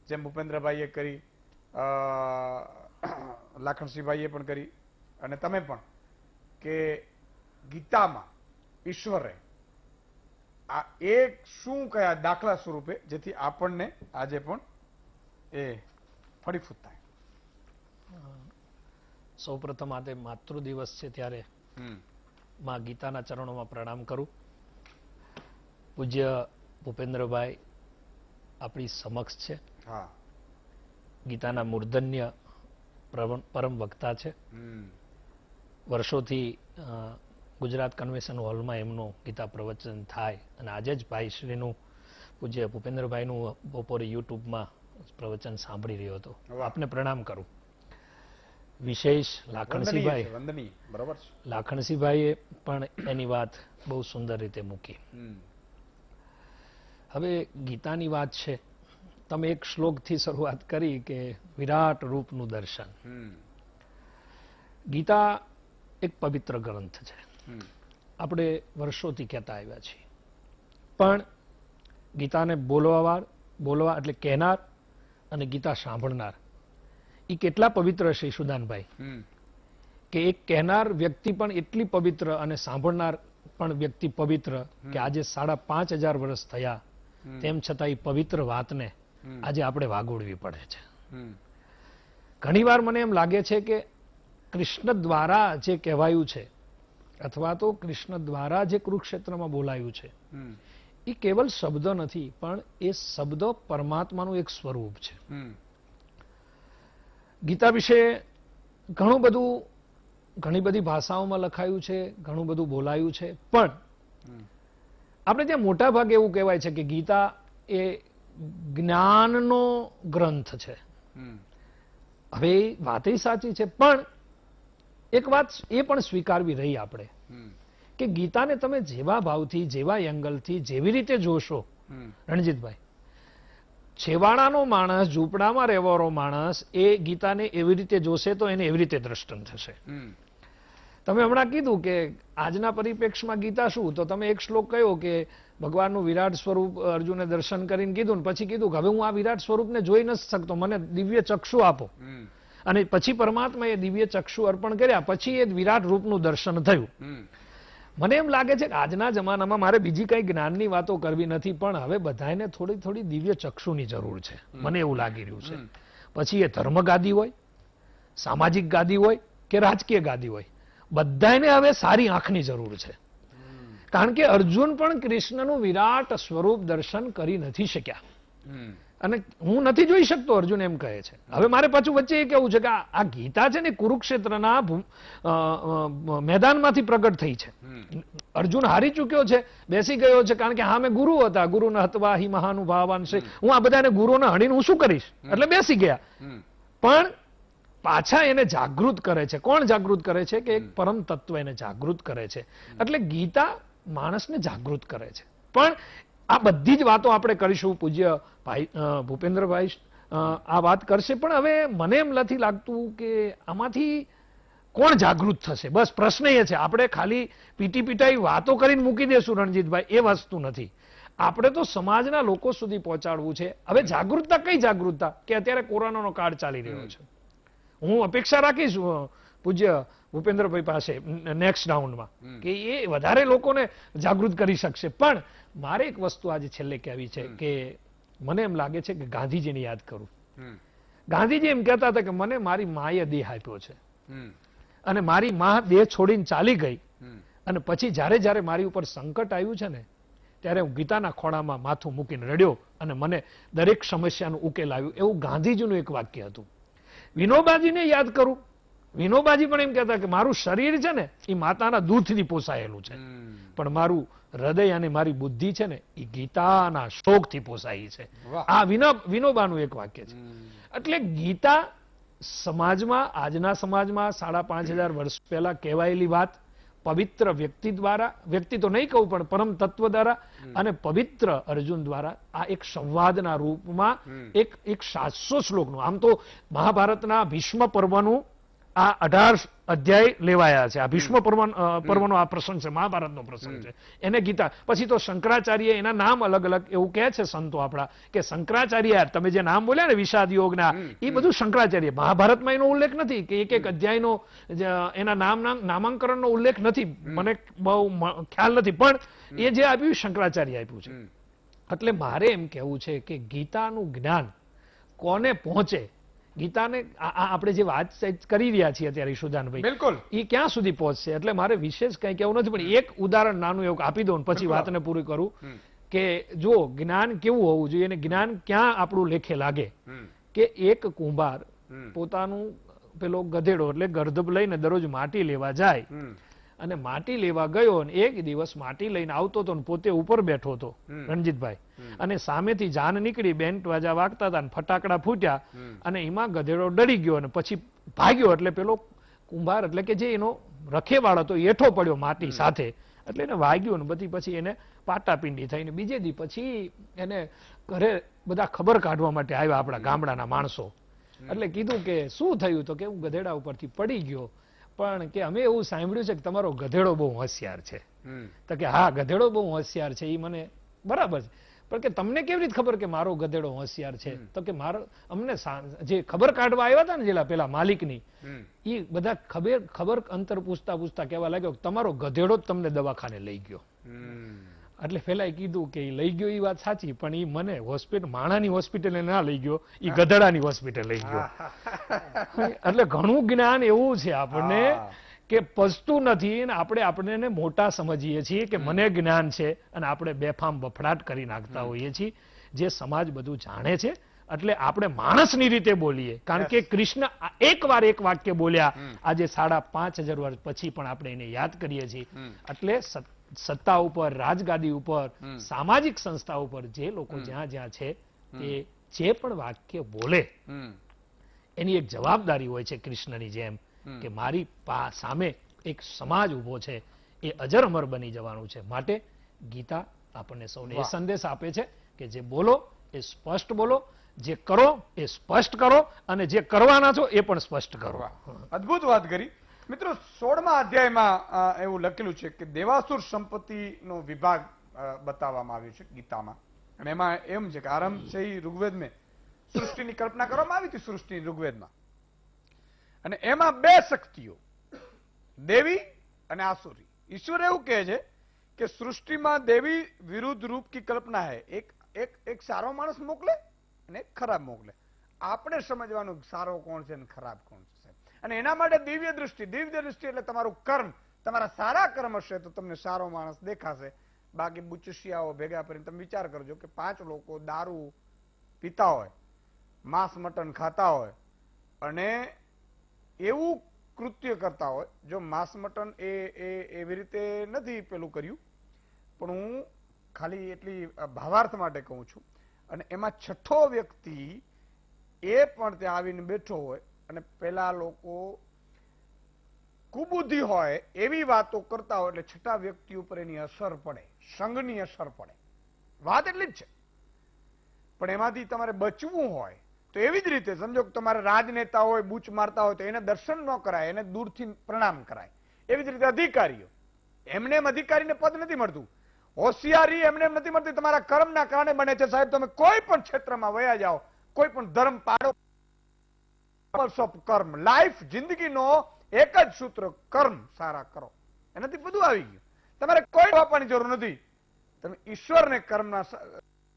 S1: જેમ ભૂપેન્દ્રભાઈએ કરી, લાખણસિંહભાઈએ પણ કરી અને તમે પણ, કે ગીતામાં ઈશ્વરે આ એક શું કયા દાખલા સ્વરૂપે જેથી આપણને આજે પણ એ ફળીફૂટ થાય.
S5: સૌ પ્રથમ આજે માતૃ દિવસ છે ત્યારે માં ગીતાના ચરણોમાં પ્રણામ કરું. પૂજ્ય ભૂપેન્દ્રભાઈ આપણી સમક્ષ છે. ગીતાના મૂર્ધન્ય પરમ વક્તા છે. વર્ષોથી ગુજરાત કન્વેન્શન હોલમાં એમનું ગીતા પ્રવચન થાય અને આજે જ ભાઈશ્રીનું પૂજ્ય ભૂપેન્દ્રભાઈનું બપોરે યુટ્યુબમાં પ્રવચન સાંભળી રહ્યો હતો. આપને પ્રણામ કરું. વિશેષ લાખણસિંહભાઈએ પણ એની વાત બહુ સુંદર રીતે મૂકી. હવે ગીતાની વાત છે, તમે એક શ્લોકથી શરૂઆત કરી કે વિરાટ રૂપનું દર્શન. ગીતા એક પવિત્ર ગ્રંથ છે, આપણે વર્ષોથી કહેતા આવ્યા છીએ, પણ ગીતાને બોલવા એટલે કહેનાર અને ગીતા સાંભળનાર એ કેટલા પવિત્ર છે સુદાનભાઈ, કે એક કહેનાર વ્યક્તિ પણ એટલી પવિત્ર અને સાંભળનાર પણ વ્યક્તિ પવિત્ર કે આજે 5,500 વર્ષ થયા તેમ છતાં એ પવિત્ર વાતને આજે આપણે વાગોળવી પડે છે. ઘણીવાર મને એમ લાગે છે કે કૃષ્ણ દ્વારા જે કહેવાયું છે અથવા તો કૃષ્ણ દ્વારા જે કુરુક્ષેત્રમાં બોલાયું છે એ કેવલ શબ્દ નથી, પણ એ શબ્દ પરમાત્માનું એક સ્વરૂપ છે. ગીતા વિશે ઘણું બધું ઘણી બધી ભાષાઓમાં લખાયું છે, ઘણું બધું બોલાયું છે, પણ આપણે ત્યાં મોટા ભાગે એવું કહેવાય છે કે ગીતા એ જ્ઞાનનો ગ્રંથ છે. હવે વાત એ સાચી છે, પણ એક વાત એ પણ સ્વીકારવી રહી આપણે કે ગીતાને તમે જેવા ભાવથી, જેવા એંગલથી, જેવી રીતે જોશો રણજીતભાઈ, છેવાડાનો માણસ, ઝૂંપડામાં રહેવાનો માણસ એ ગીતાને એવી રીતે જોશે તો એને એવી રીતે દ્રષ્ટન થશે. તમે હમણાં કીધું કે આજના પરિપ્રેક્ષમાં ગીતા શું, તો તમે એક શ્લોક કહ્યો કે ભગવાનનું વિરાટ સ્વરૂપ અર્જુને દર્શન કરીને કીધું ને પછી કીધું કે હવે હું આ વિરાટ સ્વરૂપને જોઈ નથી શકતો, મને દિવ્ય ચક્ષુ આપો. અને પછી પરમાત્માએ દિવ્ય ચક્ષુ અર્પણ કર્યા, પછી એ વિરાટ રૂપનું દર્શન થયું. મને એમ લાગે છે કે આજના જમાનામાં મારે બીજી કઈ જ્ઞાનની વાતો કરવી નથી, પણ હવે બધાને થોડી થોડી દિવ્ય ચક્ષુની જરૂર છે, મને એવું લાગી રહ્યું છે. પછી એ ધર્મ ગાદી હોય, સામાજિક ગાદી હોય કે રાજકીય ગાદી હોય, બધાને હવે સારી આંખની જરૂર છે. કારણ કે અર્જુન પણ કૃષ્ણનું વિરાટ સ્વરૂપ દર્શન કરી નથી શક્યા અને હું નથી જોઈ શકતો, અર્જુન એમ કહે છે. હવે મારે પાછું વચ્ચે એ કેવું છે કે આ ગીતા છે ને કુરુક્ષેત્રના મેદાનમાંથી પ્રગટ થઈ છે. અર્જુન હારી ચૂક્યો છે, બેસી ગયો છે, કારણ કે હા મેં ગુરુ હતા, ગુરુને હતવા હિ મહાનુભાવાન છે, હું આ બધાને ગુરુને હણીને હું શું કરીશ, એટલે બેસી ગયા. પણ પાછા એને જાગૃત કરે છે. કોણ જાગૃત કરે છે? કે એક પરમ તત્વ એને જાગૃત કરે છે. એટલે ગીતા માણસને જાગૃત કરે છે. પણ આ બધી જ વાતો આપણે કરીશું, પૂજ્ય ભાઈ ભૂપેન્દ્રભાઈ આ વાત કરશે, પણ હવે મને એમ નથી લાગતું કે આમાંથી કોણ જાગૃત થશે. બસ પ્રશ્ન એ છે, આપણે ખાલી પીટી પીટાઈ વાતો કરીને મૂકી દેશું રણજીતભાઈ, એ વસ્તુ નથી. આપણે તો સમાજના લોકો સુધી પહોંચાડવું છે. હવે જાગૃતતા કઈ જાગૃતતા? કે અત્યારે કોરોનાનો કાળ ચાલી રહ્યો છે. હું અપેક્ષા રાખીશ પૂજ્ય ભૂપેન્દ્રભાઈ પાસે નેક્સ્ટ રાઉન્ડમાં કે એ વધારે લોકોને જાગૃત કરી શકશે. પણ મારે એક વસ્તુ આજે છેલ્લે કહેવી છે કે મને એમ લાગે છે કે ગાંધીજીને યાદ કરું. ગાંધીજી એમ કહેતા હતા કે મને મારી માએ દેહ આપ્યો છે અને મારી મા દેહ છોડીને ચાલી ગઈ અને પછી જ્યારે જ્યારે મારી ઉપર સંકટ આવ્યું છે ને ત્યારે હું ગીતાના ખોળામાં માથું મૂકીને રડ્યો અને મને દરેક સમસ્યાનું ઉકેલ આવ્યું. એવું ગાંધીજીનું એક વાક્ય હતું. વિનોબાજીને યાદ કરું. વિનોબાજી પણ એમ કહેતા કે મારું શરીર છે ને એ માતાના દૂધથી પોસાયેલું છે, પણ મારું હૃદય અને મારી બુદ્ધિ છે ને એ ગીતાના શોકથી પોસાઈ છે. આ વિનોબાનું એક વાક્ય છે. એટલે ગીતા સમાજમાં, આજના સમાજમાં 5,500 વર્ષ પહેલા કહેવાયેલી વાત પવિત્ર વ્યક્તિ દ્વારા, વ્યક્તિ તો નહીં કહું પણ પરમ તત્વ દ્વારા અને પવિત્ર અર્જુન દ્વારા આ એક સંવાદના રૂપમાં એક 700 શ્લોકનું, આમ તો મહાભારતના ભીષ્મ પર્વનું આ 18 અધ્યાય લેવાયા છે. આ ભીષ્મ પર્વનો આ પ્રસંગ છે, મહાભારતનો પ્રસંગ છે. એને ગીતા પછી તો શંકરાચાર્ય, એના નામ અલગ અલગ એવું કહે છે સંતો આપણા કે શંકરાચાર્ય, તમે જે નામ બોલ્યા ને વિષાદ યોગના, એ બધું શંકરાચાર્ય. મહાભારતમાં એનો ઉલ્લેખ નથી કે એક અધ્યાયનો એના નામાંકરણનો ઉલ્લેખ નથી, મને બહુ ખ્યાલ નથી, પણ એ જે આપ્યું શંકરાચાર્ય આપ્યું છે. એટલે મારે એમ કહેવું છે કે ગીતાનું જ્ઞાન કોને પહોંચે, ગીતાને આપણે જે વાત કરી રહ્યા છીએ અત્યારે ઈશુદાનભાઈ,
S1: બિલકુલ
S5: એ ક્યાં સુધી પહોંચશે? એટલે મારે વિશેષ કંઈ કહેવું નથી, પણ એક ઉદાહરણ નાનું એવું આપી દઉં પછી વાતને પૂરી કરું કે જો જ્ઞાન કેવું હોવું જોઈએ અને જ્ઞાન ક્યાં આપણું લેખે લાગે. કે એક કુંભાર પોતાનું પેલો ગધેડો એટલે ગર્ધબ લઈને દરરોજ માટી લેવા જાય અને માટી લેવા ગયો અને એક દિવસ માટી લઈને આવતો હતો ને પોતે ઉપર બેઠો હતો રણજીતભાઈ, અને સામેથી જાન નીકળી, બેન્ડ વાજા વાગતા હતા અને ફટાકડા ફૂટ્યા અને એમાં ગધેડો ડરી ગયો અને પછી ભાગ્યો. એટલે પેલો કુંભાર એટલે કે જે એનો રખેવાળો હતો એઠો પડ્યો માટી સાથે, એટલે એને વાગ્યું ને બધી પછી એને પાટાપિંડી થઈને બીજે દી પછી એને ઘરે બધા ખબર કાઢવા માટે આવ્યા આપણા ગામડાના માણસો. એટલે કીધું કે શું થયું? તો કે હું ગધેડા ઉપરથી પડી ગયો, પણ કે અમે એવું સાંભળ્યું છે કે તમારો ગધેડો બહુ હોશિયાર છે. તો કે હા ગધેડો બહુ હોશિયાર છે, એ મને બરાબર છે, પણ કે તમને કેવી રીતે ખબર કે મારો ગધેડો હોશિયાર છે? તો કે મારો અમને જે ખબર કાઢવા આવ્યા હતા ને જેલા પેલા માલિકની, એ બધા ખબર અંતર પૂછતા પૂછતા કહેવા લાગ્યો તમારો ગધેડો જ તમને દવાખાને લઈ ગયો. એટલે પેલા કીધું કે એ લઈ ગયો એ વાત સાચી, પણ એ મને માણાની હોસ્પિટલે ના લઈ ગયો, એ ગધેડાની હોસ્પિટલ લઈ ગયો. એટલે ઘણું જ્ઞાન એવું છે આપણને કે પચતું નથી અને આપણે મોટા સમજીએ છીએ કે મને જ્ઞાન છે અને આપણે બેફામ બફડાટ કરી નાખતા હોઈએ છીએ, જે સમાજ બધું જાણે છે. એટલે આપણે માણસની રીતે બોલીએ, કારણ કે કૃષ્ણ એકવાર એક વાક્ય બોલ્યા, આજે 5,500 વર્ષ પછી પણ આપણે એને યાદ કરીએ છીએ. એટલે સત્તા ઉપર, રાજગાદી ઉપર, સામાજિક સંસ્થા ઉપર જે લોકો જ્યાં જ્યાં છે તે જે પણ વાક્ય બોલે એની એક જવાબદારી હોય છે કૃષ્ણની જેમ કે મારી સામે એક સમાજ ઉભો છે, એ અજર અમર બની જવાનું છે. માટે ગીતા આપણને સૌને એ સંદેશ આપે છે કે જે બોલો એ સ્પષ્ટ બોલો, જે કરો એ સ્પષ્ટ કરો અને જે કરવાના છો એ પણ સ્પષ્ટ કરો.
S1: અદ્ભુત વાત કરી મિત્રો. 16મા અધ્યાયમાં એવું લખેલું છે કે દેવાસુર સંપત્તિનો વિભાગ બતાવવામાં આવ્યો છે ગીતામાં, અને એમાં એમ છે કે આરંભ છે ઋગ્વેદ મેં સૃષ્ટિની કલ્પના કરવામાં આવી હતી, સૃષ્ટિની ઋગ્વેદમાં, અને એમાં 2 શક્તિઓ દેવી અને આસુરી. ઈશ્વર એવું કહે છે કે સૃષ્ટિમાં દેવી વિરુદ્ધ રૂપ की कल्पना है, एक सारो माणस मोकले અને એક ખરાબ મોકલે. આપણે સમજવાનું કે સારો કોણ છે અને ખરાબ કોણ છે સાહેબ. અને એના માટે દિવ્ય દૃષ્ટિ એટલે તમારું કર્મ, તમારા સારા કર્મ હશે તો તમને સારો માણસ દેખાશે. બાકી બુચુશિયાઓ ભેગા કરીને તમે વિચાર કરજો કે 5 લોકો દારૂ પીતા હોય, માંસ મટન ખાતા હોય અને એવું કૃત્ય કરતા હોય. જો માંસ મટન એવી રીતે નથી પેલું કર્યું, પણ હું ખાલી એટલી ભાવાર્થ માટે કહું છું. અને એમાં છઠ્ઠો વ્યક્તિ એ પણ ત્યાં આવીને બેઠો હોય અને પેલા લોકો કુબુદ્ધિ હોય એવી વાતો કરતા હોય એટલે છઠ્ઠા વ્યક્તિ ઉપર એની અસર પડે, સંઘની અસર પડે. વાત એટલી જ છે. પણ એમાંથી તમારે બચવું હોય તો એવી જ રીતે સમજો કે તમારે રાજનેતા હોય, બૂચ મારતા હોય તો એને દર્શન ન કરાય, એને દૂરથી પ્રણામ કરાય. એવી જ રીતે અધિકારીઓ, એમને એમ અધિકારીને પદ નથી મળતું. હોશિયારી એમને એમ નથી મળતી, તમારા કર્મના કારણે બને છે સાહેબ. તમે કોઈ પણ ક્ષેત્રમાં વયા જાઓ, કોઈ પણ ધર્મ પાડો, કર્મ, લાઈફ, જિંદગીનો એક જ સૂત્ર, કર્મ સારા કરો. એનાથી બધું આવી ગયું. તમારે કોઈ આપવાની જરૂર નથી. તમે ઈશ્વરને કર્મના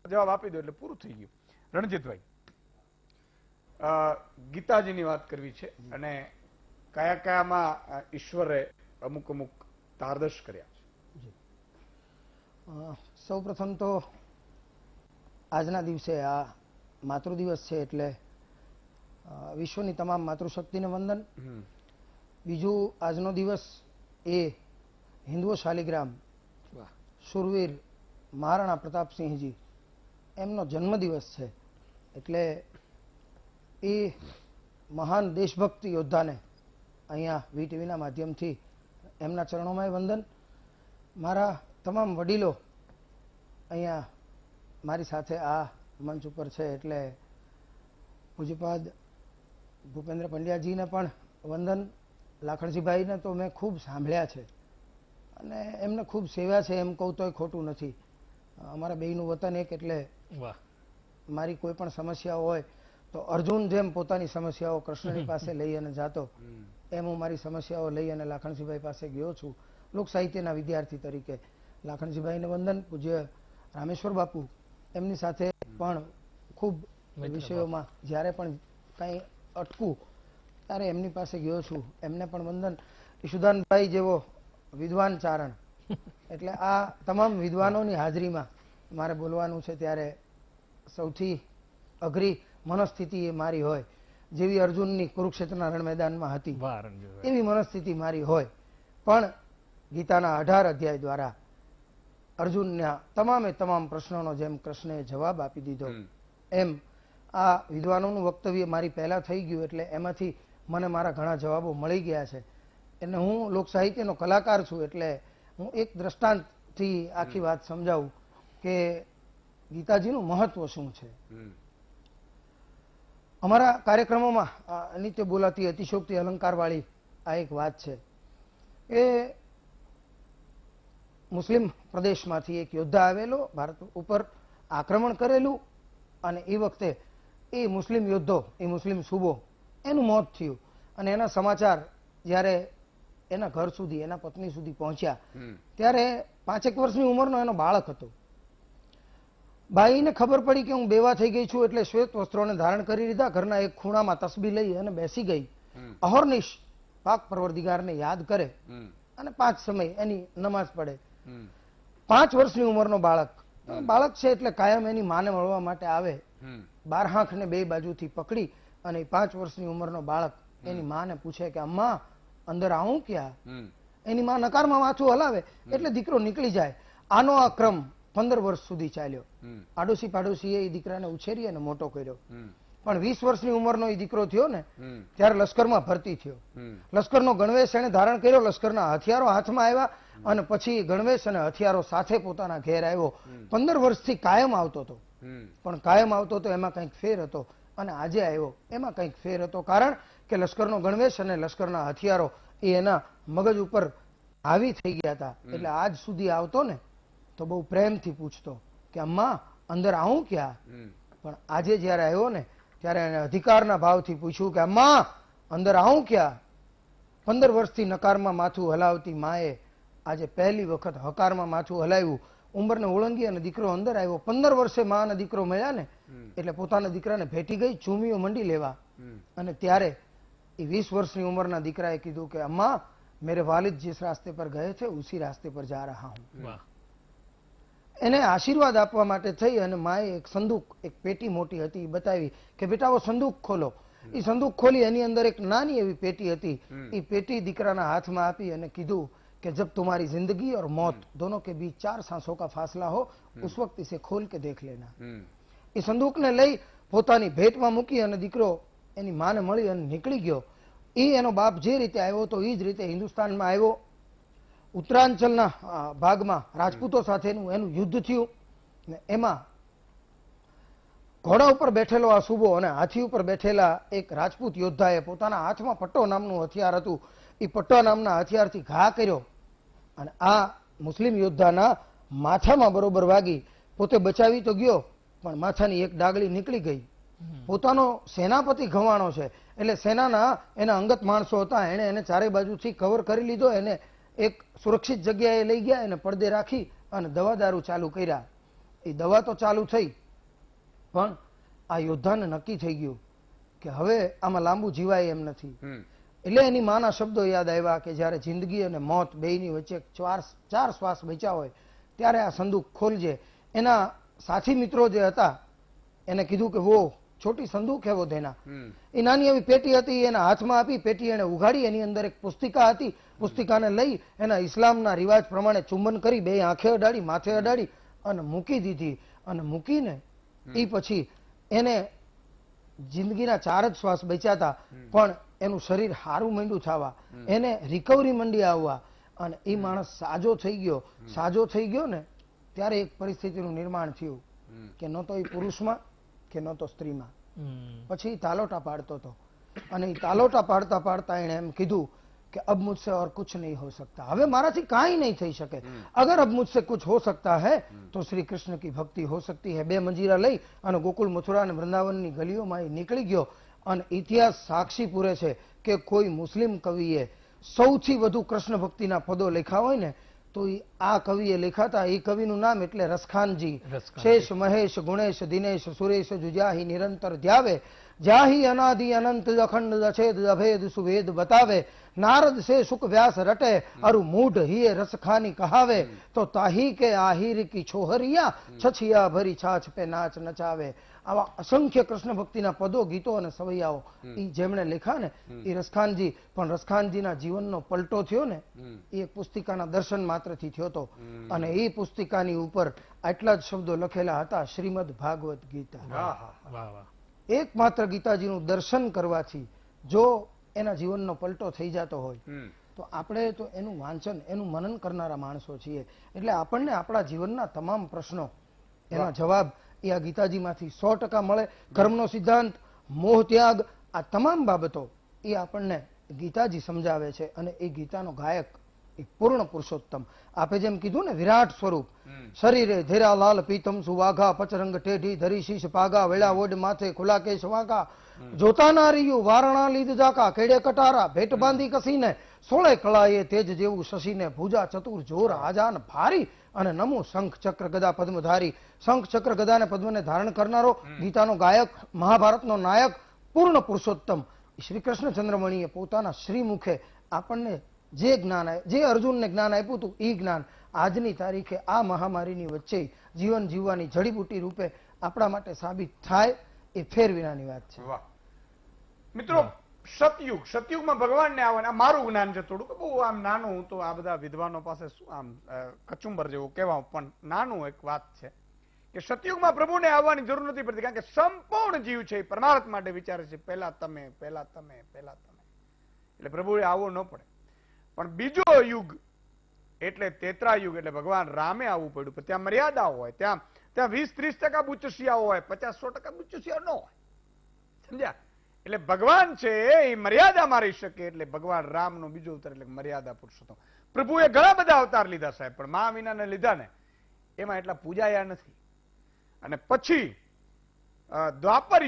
S1: જવાબ આપી દો એટલે પૂરું થઈ ગયું. રણજીતભાઈ, ગીતાજીની વાત કરવી છે અને કયા કયામાં ઈશ્વરે અમુક તારદર્શ કર્યા છે.
S6: સૌ પ્રથમ તો આજના દિવસે આ માતૃ દિવસ છે એટલે વિશ્વની તમામ માતૃશક્તિને વંદન. બીજું, આજનો દિવસ એ હિન્દુઓ શાલિગ્રામ શુરવીર મહારાણા પ્રતાપસિંહજી એમનો જન્મદિવસ છે. એટલે એ મહાન દેશભક્તિ યોદ્ધાને અહીંયા વીટીવીના માધ્યમથી એમના ચરણોમાં વંદન. મારા તમામ વડીલો અહીંયા મારી સાથે આ મંચ ઉપર છે એટલે પૂજ્યપાદ ભૂપેન્દ્ર પંડ્યાજીને પણ વંદન. લાખણજીભાઈને તો મેં ખૂબ સાંભળ્યા છે અને એમને ખૂબ સેવ્યા છે, એમ કહું તોય ખોટું નથી. અમારા બેયનું વતન એક એટલે મારી કોઈ પણ સમસ્યા હોય તો અર્જુન જેમ પોતાની સમસ્યાઓ કૃષ્ણની પાસે લઈ અને જાતો, એમ હું મારી સમસ્યાઓ લઈ અને લાખણજીભાઈ પાસે ગયો છું લોક સાહિત્યના વિદ્યાર્થી તરીકે. લાખણજીભાઈને વંદન. પૂજ્ય રામેશ્વર બાપુ એમની સાથે પણ ખૂબ વિષયોમાં જ્યારે પણ કંઈ અટકું ત્યારે એમની પાસે ગયો છું, એમને પણ વંદન. ઈશુદાનભાઈ જેવો વિદ્વાન ચારણ, એટલે આ તમામ વિદ્વાનોની હાજરીમાં મારે બોલવાનું છે ત્યારે સૌથી અઘરી મનસ્થિતિ એ મારી હોય, જેવી અર્જુનની કુરુક્ષેત્રના રણ મેદાનમાં હતી એવી મનસ્થિતિ મારી હોય. પણ ગીતાના 18 અધ્યાય દ્વારા અર્જુનના તમામે તમામ પ્રશ્નોનો જેમ કૃષ્ણએ જવાબ આપી દીધો એમ આ વિદ્વાનોનું વક્તવ્ય મારી પહેલા થઈ ગયું એટલે એમાંથી મને મારા ઘણા જવાબો મળી ગયા છે. અને હું લોક સાહિત્યનો કલાકાર છું એટલે હું એક દ્રષ્ટાંતથી આખી વાત સમજાવું કે ગીતાજીનું મહત્વ શું છે. અમારા કાર્યક્રમોમાં નિત્ય બોલાતી અતિશોક્તિ અલંકાર વાળી આ એક વાત છે. એ મુસ્લિમ પ્રદેશમાંથી એક યોદ્ધા આવેલો, ભારત ઉપર આક્રમણ કરેલું અને એ વખતે એ મુસ્લિમ યોદ્ધો, એ મુસ્લિમ સૂબો, એનું મોત થયું અને એના સમાચાર જ્યારે એના ઘર સુધી, એના પત્ની સુધી પહોંચ્યા ત્યારે 5 વર્ષની ઉંમરનો એનો બાળક હતો. બાઈને ખબર પડી કે હું બેવા થઈ ગઈ છું એટલે શ્વેત વસ્ત્રોને ધારણ કરી લીધા, ઘરના એક ખૂણામાં તસબી લઈ અને બેસી ગઈ. અહોરનિશ પાક પરવરદિગારને યાદ કરે અને 5 સમય એની નમાઝ પડે. 5 વર્ષની ઉંમરનો બાળક છે એટલે કાયમ એની માને મળવા માટે આવે. 12 આંખને 2 બાજુથી પકડી અને 5 વર્ષની ઉંમરનો બાળક એની માને પૂછે કે અમ્મા અંદર આવું ક્યાં? એની માં નકારમાં માથું હલાવે એટલે દીકરો નીકળી જાય. આનો આ ક્રમ 15 વર્ષ સુધી ચાલ્યો. આડોશી પાડોશીએ એ દીકરાને ઉછેરી અને મોટો કર્યો. પણ 20 વર્ષની ઉંમરનો એ દીકરો થયો ને ત્યારે લશ્કરમાં ભરતી થયો. લશ્કરનો ગણવેશ એને ધારણ કર્યો, લશ્કરના હથિયારો હાથમાં આવ્યા અને પછી ગણવેશ અને હથિયારો સાથે પોતાના ઘેર આવ્યો. 15 વર્ષથી કાયમ આવતો હતો, પણ કાયમ આવતો હતો એમાં કંઈક ફેર હતો અને આજે આવ્યો એમાં કંઈક ફેર હતો. કારણ કે લશ્કરનો ગણવેશ અને લશ્કરના હથિયારો એ એના મગજ ઉપર હાવી થઈ ગયા હતા. એટલે આજ સુધી આવતો ને તો બહુ પ્રેમથી પૂછતો કે અમ્મા અંદર આવું ક્યાં? પણ આજે જયારે આવ્યો ને ત્યારે એને અધિકારના ભાવથી પૂછ્યું કે અમ્મા અંદર આવું ક્યાં? 15 વર્ષથી નકારમાં માથું હલાવતી માએ આજે પહેલી વખત હકારમાં માથું હલાવ્યું. ઉંમરને ઓળંગી અને દીકરો અંદર આવ્યો. 15 વર્ષે માં અને દીકરો મળ્યા ને એટલે પોતાના દીકરાને ભેટી ગઈ, ચૂમીઓ મંડી લેવા. અને ત્યારે એ 20 વર્ષની ઉંમરના દીકરાએ કીધું કે અમ્મા મેરે વાલિદ जिस रास्ते पर गए थे उसी रास्ते पर जा रहा हूं. એને આશીર્વાદ આપવા માટે થઈ અને માએ એક સંદૂક, એક પેટી મોટી હતી બતાવી કે બેટા વો સંદૂક ખોલો. એ સંદૂક ખોલી, એની અંદર એક નાની એવી પેટી હતી. એ પેટી દીકરાના હાથમાં આપી અને કીધું कि जब तुम्हारी जिंदगी और मौत दोनों के बीच 4 सांसों का फासला हो उस वक्त इसे खोल के देख लेना. એ સંદૂકને લઈ પોતાની ભેટમાં મૂકી અને દીકરો એની માને મળી અને નીકળી ગયો. એ એનો બાપ જે રીતે આવ્યો તો એ જ રીતે હિન્દુસ્તાનમાં આવ્યો. ઉત્તરાંચલના ભાગમાં રાજપૂતો સાથેનું એનું યુદ્ધ થયું ને એમાં ઘોડા ઉપર બેઠેલો આ સુબો અને હાથી ઉપર બેઠેલા એક રાજપૂત યોદ્ધાએ પોતાના હાથમાં પટ્ટો નામનું હથિયાર હતું, એ પટ્ટા નામના હથિયારથી ઘા કર્યો અને આ મુસ્લિમ યોદ્ધાના માથામાં બરોબર વાગી. પોતે બચાવી તો ગયો પણ માથાની એક ડાગલી નીકળી ગઈ. પોતાનો સેનાપતિ ઘવાણો છે એટલે સેનાના એના અંગત માણસો હતા, એને એને ચારે બાજુથી કવર કરી લીધો. એને એક સુરક્ષિત જગ્યાએ લઈ ગયા, એને પડદે રાખી અને દવા દારૂ ચાલુ કર્યા. એ દવા તો ચાલુ થઈ પણ આ યોદ્ધાને નક્કી થઈ ગયું કે હવે આમાં લાંબુ જીવાય એમ નથી. એટલે એની માના શબ્દો યાદ આવ્યા કે જ્યારે જિંદગી અને મોત બેયની વચ્ચે 4 શ્વાસ બચ્યા હોય ત્યારે આ સંદૂક ખોલજે. એના સાથી મિત્રો જે હતા એને કીધું કે વો છોટી સંદૂક હે વો દેના. એ નાની એવી પેટી હતી, એના હાથમાં આપી. પેટી એને ઉઘાડી, એની અંદર એક પુસ્તિકા હતી. પુસ્તિકાને લઈ એના ઇસ્લામના રિવાજ પ્રમાણે ચુંબન કરી, 2 આંખે અડાડી, માથે અડાડી અને મૂકી દીધી. અને મૂકીને એ પછી એને જિંદગીના 4 જ શ્વાસ બચ્યા હતા પણ એનું શરીર હારું માંડ્યું થવા, એને રિકવરી મંડી આવવા અને એ માણસ સાજો થઈ ગયો. સાજો થઈ ગયો ને ત્યારે એક પરિસ્થિતિનું નિર્માણ થયું કે ન તો એ પુરુષમાં કે ન તો સ્ત્રીમાં. પછી તાલોટા પાડતો હતો અને એ તાલોટા પાડતા પાડતા એણે એમ કીધું कि अब मुझसे और कुछ नहीं हो सकता, હવે મારાથી કાંઈ નહીં થઈ શકે. અગર अब मुझसे कुछ हो सकता है तो श्री कृष्ण की भक्ति हो सकती है. 2 મંજીરા લઈ અને ગોકુલ, મથુરા અને વૃંદાવનની ગલીઓમાં એ નીકળી ગયો. અને ઇતિહાસ સાક્ષી પૂરે છે કે કોઈ મુસ્લિમ કવિએ સૌથી વધુ કૃષ્ણ ભક્તિના પદો લખ્યા હોય ને તો આ કવિએ લખાતા. એ કવિનું નામ એટલે રસખાનજી. શેષ મહેશ ગુણેશ દિનેશ સુરેશ જુજાહી નિરંતર ધ્યાવે, જાહી અનાદિ અનંત અખંડ અછેદ અભેદ સુભેદ બતાવે, नारद से सुख व्यास रटे अरु मूढ़ हिये रसखानी कहावे, तो ताही के आहिर की छोहरिया छछिया भरी छाछ पे नाच नचावे. આવા અસંખ્ય કૃષ્ણ ભક્તિના પદો, ગીતો અને સવૈયાઓ એ જેમણે લખ્યા ને એ રસખાનજી. પણ રસખાનજીના જીવનનો પલટો થયો ને એ એક પુસ્તિકાના દર્શન માત્રથી થયો હતો. અને એ પુસ્તિકાની ઉપર આટલા જ શબ્દો લખેલા હતા, શ્રીમદ ભાગવત ગીતા. એકમાત્ર ગીતાજીનું દર્શન કરવાથી જો એના જીવનનો પલટો થઈ જતો હોય તો આપણે તો એનું વાંચન, એનું મનન કરનારા માણસો છીએ. એટલે આપણને આપણા જીવનના તમામ પ્રશ્નો, એના જવાબ એ આ ગીતાજીમાંથી 100% મળે. કર્મનો સિદ્ધાંત, મોહ ત્યાગ, આ તમામ બાબતો એ આપણને ગીતાજી સમજાવે છે. અને એ ગીતાનો ગાયક એ પૂર્ણ પુરુષોત્તમ. આપે જેમ કીધું ને વિરાટ સ્વરૂપ, શરીરે ધેરા લાલ પીતમ સુવાઘા, પચરંગ ટેઢી ધરી શીશ પાગા, વેળા ઓડ માથે ખુલા કેશ વાંકા, જોતા નારીયું વારણા લીધ જાકા, કેડે કટારા ભેટ બાંધી કસીને, 16 કળાએ તેજ જેવું શશીને, ભુજા ચતુર જોર આજાન ભારી, અને નમો શંખ ચક્ર ગદા પદ્મધારી. શંખ ચક્ર ગદા અને પદ્મને ધારણ કરનારો, ગીતાનો ગાયક, મહાભારતનો નાયક, પૂર્ણ પુરુષોત્તમ શ્રી કૃષ્ણ ચંદ્રમણીએ પોતાના શ્રીમુખે આપણને જે જ્ઞાન, જે અર્જુનને જ્ઞાન આપ્યું હતું એ જ્ઞાન આજની તારીખે આ મહામારીની વચ્ચે જીવન જીવવાની જડીબુટી રૂપે આપણા માટે સાબિત થાય એ ફેર વિનાની વાત છે.
S1: મિત્રો, સતયુગમાં ભગવાનને આવવાના મારું જ્ઞાન છે થોડુંક બહુ આમ નાનું, તો આ બધા વિદ્વાનો પાસે શું આમ કચુંબર જેવું કહેવા પણ નાનું એક વાત છે કે સતયુગમાં પ્રભુને આવવાની જરૂર નથી પડતી. કારણ કે સંપૂર્ણ જીવ છે એ પરમાર્થ માટે વિચારે છે, પહેલા તમે, પહેલા તમે, પહેલા તમે. એટલે પ્રભુએ આવવું ન પડે. પણ બીજો યુગ એટલે તેત્રા યુગ એટલે ભગવાન રામે આવવું પડ્યું. પણ ત્યાં મર્યાદાઓ હોય, ત્યાં 20-30% બુચસિયાઓ હોય, 50-100% બુચસિયા ન હોય. સમજ્યા? એટલે ભગવાન છે એ મર્યાદામાં રહી શકે. એટલે ભગવાન રામનો બીજો અવતાર એટલે મર્યાદા પુરુષોત્તમ. પ્રભુએ ઘણા બધા અવતાર લીધા સાહેબ, પણ મા વિનાને લીધા ને એમાં એટલા પૂજાયા નથી. અને પછી દ્વાપર